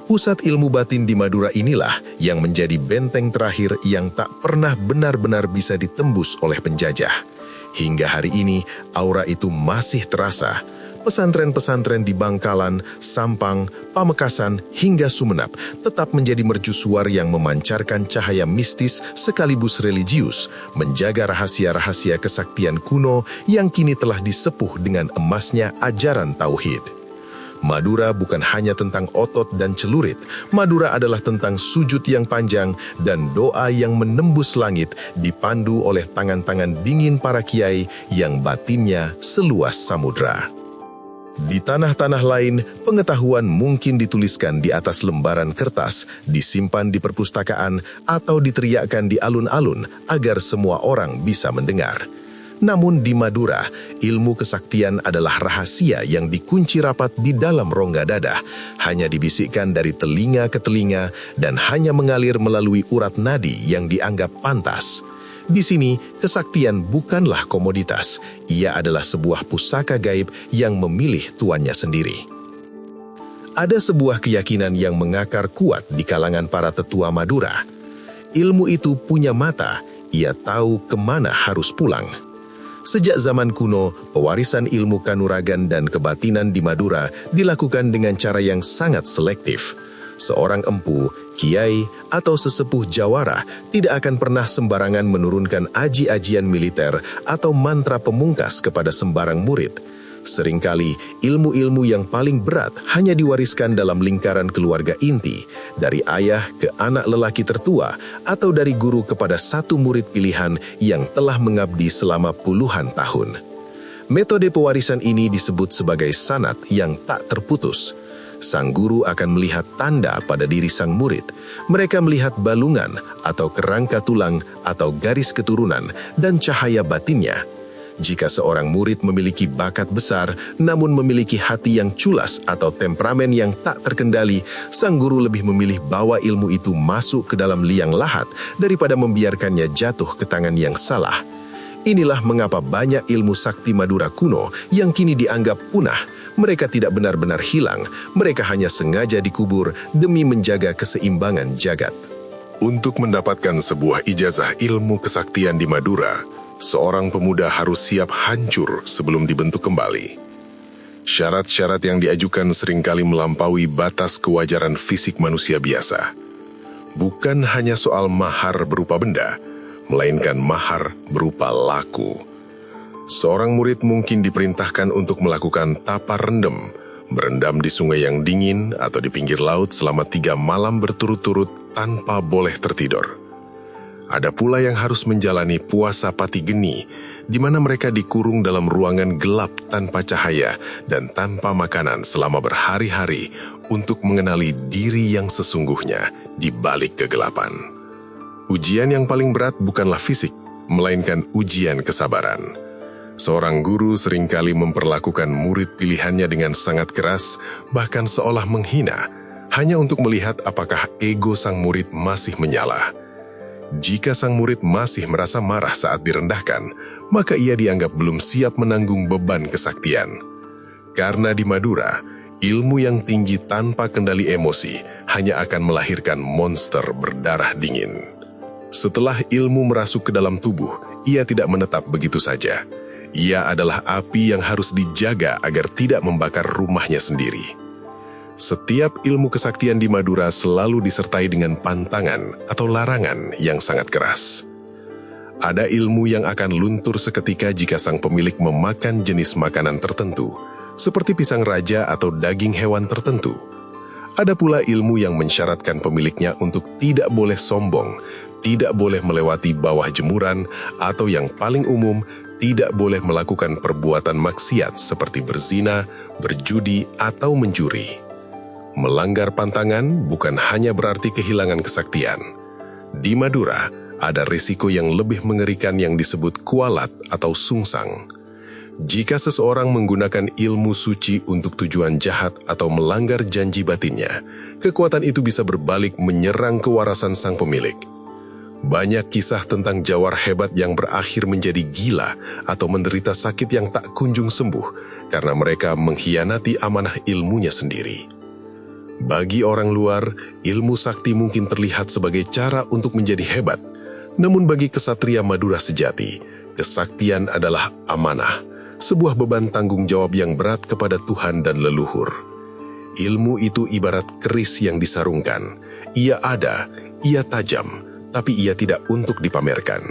Pusat ilmu batin di Madura inilah yang menjadi benteng terakhir yang tak pernah benar-benar bisa ditembus oleh penjajah. Hingga hari ini, aura itu masih terasa. Pesantren-pesantren di Bangkalan, Sampang, Pamekasan, hingga Sumenep tetap menjadi mercusuar yang memancarkan cahaya mistis sekaligus religius, menjaga rahasia-rahasia kesaktian kuno yang kini telah disepuh dengan emasnya ajaran tauhid. Madura bukan hanya tentang otot dan celurit, Madura adalah tentang sujud yang panjang dan doa yang menembus langit dipandu oleh tangan-tangan dingin para kiai yang batinnya seluas samudra. Di tanah-tanah lain, pengetahuan mungkin dituliskan di atas lembaran kertas, disimpan di perpustakaan, atau diteriakkan di alun-alun agar semua orang bisa mendengar. Namun di Madura, ilmu kesaktian adalah rahasia yang dikunci rapat di dalam rongga dada, hanya dibisikkan dari telinga ke telinga dan hanya mengalir melalui urat nadi yang dianggap pantas. Di sini, kesaktian bukanlah komoditas, ia adalah sebuah pusaka gaib yang memilih tuannya sendiri. Ada sebuah keyakinan yang mengakar kuat di kalangan para tetua Madura. Ilmu itu punya mata, ia tahu kemana harus pulang. Sejak zaman kuno, pewarisan ilmu kanuragan dan kebatinan di Madura dilakukan dengan cara yang sangat selektif. Seorang empu, kiai, atau sesepuh jawara tidak akan pernah sembarangan menurunkan aji-ajian militer atau mantra pemungkas kepada sembarang murid. Seringkali, ilmu-ilmu yang paling berat hanya diwariskan dalam lingkaran keluarga inti, dari ayah ke anak lelaki tertua, atau dari guru kepada satu murid pilihan yang telah mengabdi selama puluhan tahun. Metode pewarisan ini disebut sebagai sanad yang tak terputus. Sang guru akan melihat tanda pada diri sang murid. Mereka melihat balungan atau kerangka tulang atau garis keturunan dan cahaya batinnya. Jika seorang murid memiliki bakat besar namun memiliki hati yang culas atau temperamen yang tak terkendali, sang guru lebih memilih bawa ilmu itu masuk ke dalam liang lahat daripada membiarkannya jatuh ke tangan yang salah. Inilah mengapa banyak ilmu sakti Madura kuno yang kini dianggap punah Mereka tidak benar-benar hilang, mereka hanya sengaja dikubur demi menjaga keseimbangan jagat. Untuk mendapatkan sebuah ijazah ilmu kesaktian di Madura, seorang pemuda harus siap hancur sebelum dibentuk kembali. Syarat-syarat yang diajukan seringkali melampaui batas kewajaran fisik manusia biasa. Bukan hanya soal mahar berupa benda, melainkan mahar berupa laku. Seorang murid mungkin diperintahkan untuk melakukan tapa rendem, berendam di sungai yang dingin atau di pinggir laut selama 3 malam berturut-turut tanpa boleh tertidur. Ada pula yang harus menjalani puasa pati geni, di mana mereka dikurung dalam ruangan gelap tanpa cahaya dan tanpa makanan selama berhari-hari untuk mengenali diri yang sesungguhnya di balik kegelapan. Ujian yang paling berat bukanlah fisik, melainkan ujian kesabaran. Seorang guru seringkali memperlakukan murid pilihannya dengan sangat keras, bahkan seolah menghina, hanya untuk melihat apakah ego sang murid masih menyala. Jika sang murid masih merasa marah saat direndahkan, maka ia dianggap belum siap menanggung beban kesaktian. Karena di Madura, ilmu yang tinggi tanpa kendali emosi hanya akan melahirkan monster berdarah dingin. Setelah ilmu merasuk ke dalam tubuh, ia tidak menetap begitu saja. Ia adalah api yang harus dijaga agar tidak membakar rumahnya sendiri. Setiap ilmu kesaktian di Madura selalu disertai dengan pantangan atau larangan yang sangat keras. Ada ilmu yang akan luntur seketika jika sang pemilik memakan jenis makanan tertentu, seperti pisang raja atau daging hewan tertentu. Ada pula ilmu yang mensyaratkan pemiliknya untuk tidak boleh sombong, tidak boleh melewati bawah jemuran, atau yang paling umum, tidak boleh melakukan perbuatan maksiat seperti berzina, berjudi, atau mencuri. Melanggar pantangan bukan hanya berarti kehilangan kesaktian. Di Madura, ada risiko yang lebih mengerikan yang disebut kualat atau sungsang. Jika seseorang menggunakan ilmu suci untuk tujuan jahat atau melanggar janji batinnya, kekuatan itu bisa berbalik menyerang kewarasan sang pemilik. Banyak kisah tentang jawar hebat yang berakhir menjadi gila atau menderita sakit yang tak kunjung sembuh karena mereka mengkhianati amanah ilmunya sendiri. Bagi orang luar, ilmu sakti mungkin terlihat sebagai cara untuk menjadi hebat. Namun bagi kesatria Madura sejati, kesaktian adalah amanah, sebuah beban tanggung jawab yang berat kepada Tuhan dan leluhur. Ilmu itu ibarat keris yang disarungkan. Ia ada, ia tajam, tapi ia tidak untuk dipamerkan.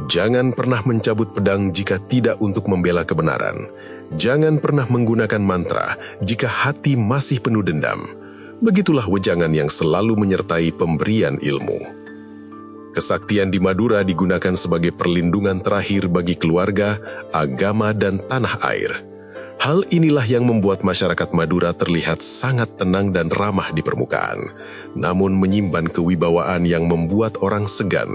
Jangan pernah mencabut pedang jika tidak untuk membela kebenaran. Jangan pernah menggunakan mantra jika hati masih penuh dendam. Begitulah wejangan yang selalu menyertai pemberian ilmu. Kesaktian di Madura digunakan sebagai perlindungan terakhir bagi keluarga, agama, dan tanah air. Hal inilah yang membuat masyarakat Madura terlihat sangat tenang dan ramah di permukaan, namun menyimpan kewibawaan yang membuat orang segan.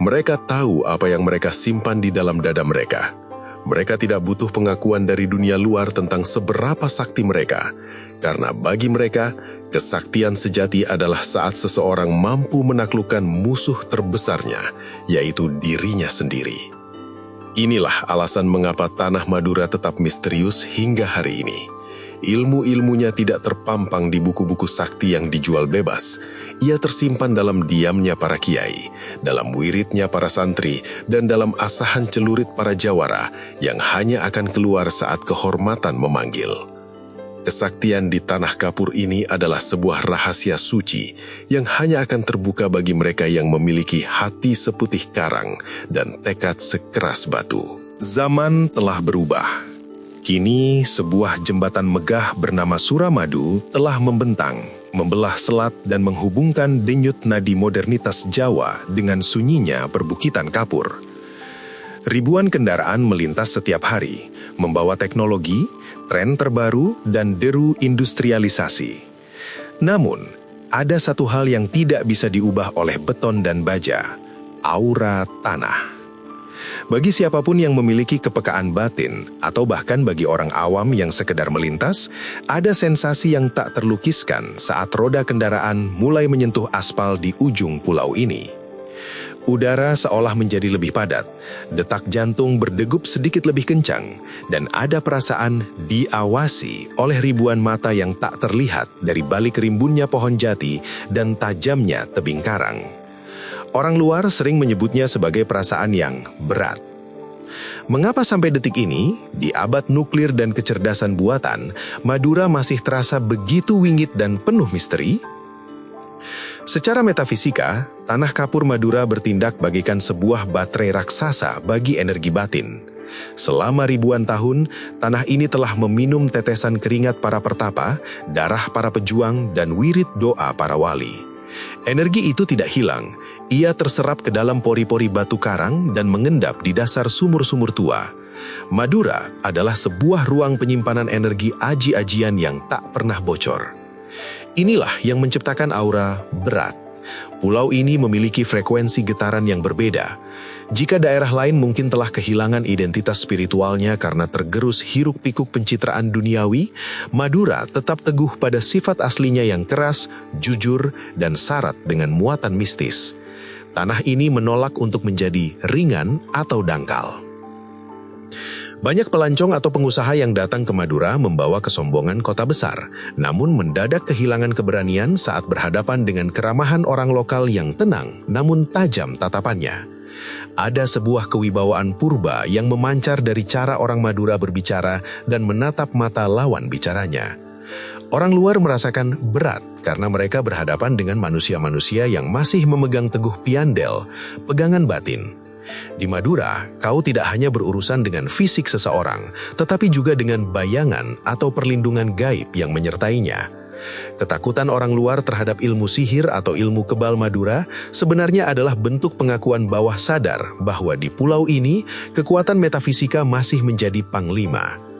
Mereka tahu apa yang mereka simpan di dalam dada mereka. Mereka tidak butuh pengakuan dari dunia luar tentang seberapa sakti mereka, karena bagi mereka, kesaktian sejati adalah saat seseorang mampu menaklukkan musuh terbesarnya, yaitu dirinya sendiri. Inilah alasan mengapa tanah Madura tetap misterius hingga hari ini. Ilmu-ilmunya tidak terpampang di buku-buku sakti yang dijual bebas. Ia tersimpan dalam diamnya para kiai, dalam wiridnya para santri, dan dalam asahan celurit para jawara yang hanya akan keluar saat kehormatan memanggil. Kesaktian di tanah kapur ini adalah sebuah rahasia suci yang hanya akan terbuka bagi mereka yang memiliki hati seputih karang dan tekad sekeras batu. Zaman telah berubah. Kini sebuah jembatan megah bernama Suramadu telah membentang, membelah selat dan menghubungkan denyut nadi modernitas Jawa dengan sunyinya perbukitan kapur. Ribuan kendaraan melintas setiap hari, membawa teknologi, tren terbaru, dan deru industrialisasi. Namun, ada satu hal yang tidak bisa diubah oleh beton dan baja, aura tanah. Bagi siapapun yang memiliki kepekaan batin, atau bahkan bagi orang awam yang sekedar melintas, ada sensasi yang tak terlukiskan saat roda kendaraan mulai menyentuh aspal di ujung pulau ini. Udara seolah menjadi lebih padat, detak jantung berdegup sedikit lebih kencang, dan ada perasaan diawasi oleh ribuan mata yang tak terlihat dari balik rimbunnya pohon jati dan tajamnya tebing karang. Orang luar sering menyebutnya sebagai perasaan yang berat. Mengapa sampai detik ini, di abad nuklir dan kecerdasan buatan, Madura masih terasa begitu wingit dan penuh misteri? Secara metafisika, tanah kapur Madura bertindak bagaikan sebuah baterai raksasa bagi energi batin. Selama ribuan tahun, tanah ini telah meminum tetesan keringat para pertapa, darah para pejuang, dan wirid doa para wali. Energi itu tidak hilang, ia terserap ke dalam pori-pori batu karang dan mengendap di dasar sumur-sumur tua. Madura adalah sebuah ruang penyimpanan energi aji-ajian yang tak pernah bocor. Inilah yang menciptakan aura berat. Pulau ini memiliki frekuensi getaran yang berbeda. Jika daerah lain mungkin telah kehilangan identitas spiritualnya karena tergerus hiruk-pikuk pencitraan duniawi, Madura tetap teguh pada sifat aslinya yang keras, jujur, dan syarat dengan muatan mistis. Tanah ini menolak untuk menjadi ringan atau dangkal. Banyak pelancong atau pengusaha yang datang ke Madura membawa kesombongan kota besar, namun mendadak kehilangan keberanian saat berhadapan dengan keramahan orang lokal yang tenang namun tajam tatapannya. Ada sebuah kewibawaan purba yang memancar dari cara orang Madura berbicara dan menatap mata lawan bicaranya. Orang luar merasakan berat karena mereka berhadapan dengan manusia-manusia yang masih memegang teguh piandel, pegangan batin. Di Madura, kau tidak hanya berurusan dengan fisik seseorang, tetapi juga dengan bayangan atau perlindungan gaib yang menyertainya. Ketakutan orang luar terhadap ilmu sihir atau ilmu kebal Madura sebenarnya adalah bentuk pengakuan bawah sadar bahwa di pulau ini, kekuatan metafisika masih menjadi panglima.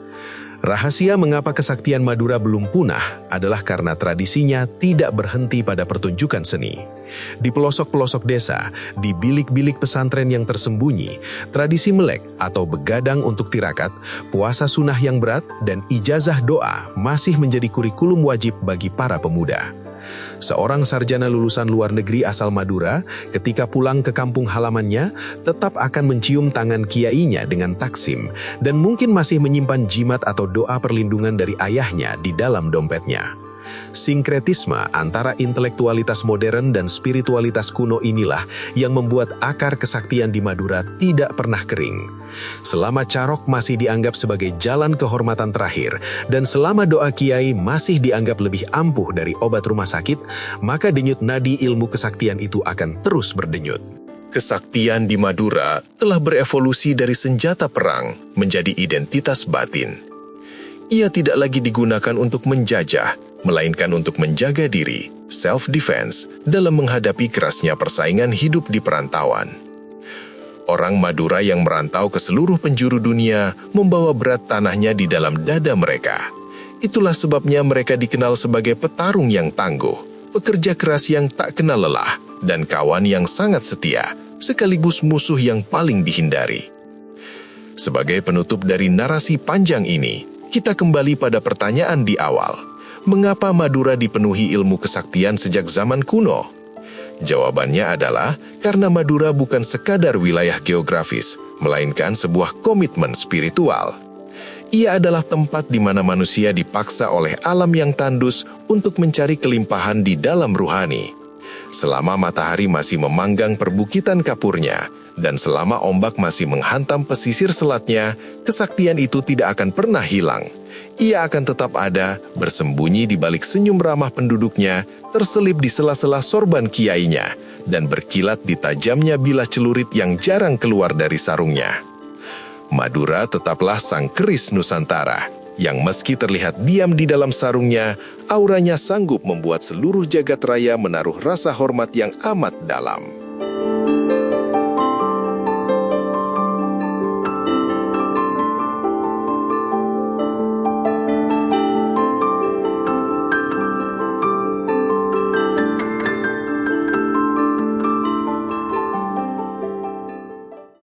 Rahasia mengapa kesaktian Madura belum punah adalah karena tradisinya tidak berhenti pada pertunjukan seni. Di pelosok-pelosok desa, di bilik-bilik pesantren yang tersembunyi, tradisi melek atau begadang untuk tirakat, puasa sunnah yang berat, dan ijazah doa masih menjadi kurikulum wajib bagi para pemuda. Seorang sarjana lulusan luar negeri asal Madura, ketika pulang ke kampung halamannya, tetap akan mencium tangan kiainya dengan taksim, dan mungkin masih menyimpan jimat atau doa perlindungan dari ayahnya di dalam dompetnya. Sinkretisme antara intelektualitas modern dan spiritualitas kuno inilah yang membuat akar kesaktian di Madura tidak pernah kering. Selama carok masih dianggap sebagai jalan kehormatan terakhir, dan selama doa kiai masih dianggap lebih ampuh dari obat rumah sakit, maka denyut nadi ilmu kesaktian itu akan terus berdenyut. Kesaktian di Madura telah berevolusi dari senjata perang menjadi identitas batin. Ia tidak lagi digunakan untuk menjajah, melainkan untuk menjaga diri, self-defense, dalam menghadapi kerasnya persaingan hidup di perantauan. Orang Madura yang merantau ke seluruh penjuru dunia membawa berat tanahnya di dalam dada mereka. Itulah sebabnya mereka dikenal sebagai petarung yang tangguh, pekerja keras yang tak kenal lelah, dan kawan yang sangat setia, sekaligus musuh yang paling dihindari. Sebagai penutup dari narasi panjang ini, kita kembali pada pertanyaan di awal. Mengapa Madura dipenuhi ilmu kesaktian sejak zaman kuno? Jawabannya adalah karena Madura bukan sekadar wilayah geografis, melainkan sebuah komitmen spiritual. Ia adalah tempat di mana manusia dipaksa oleh alam yang tandus untuk mencari kelimpahan di dalam ruhani. Selama matahari masih memanggang perbukitan kapurnya, dan selama ombak masih menghantam pesisir selatnya, kesaktian itu tidak akan pernah hilang. Ia akan tetap ada, bersembunyi di balik senyum ramah penduduknya, terselip di sela-sela sorban kiainya, dan berkilat di tajamnya bilah celurit yang jarang keluar dari sarungnya. Madura tetaplah sang keris Nusantara, yang meski terlihat diam di dalam sarungnya, auranya sanggup membuat seluruh jagat raya menaruh rasa hormat yang amat dalam.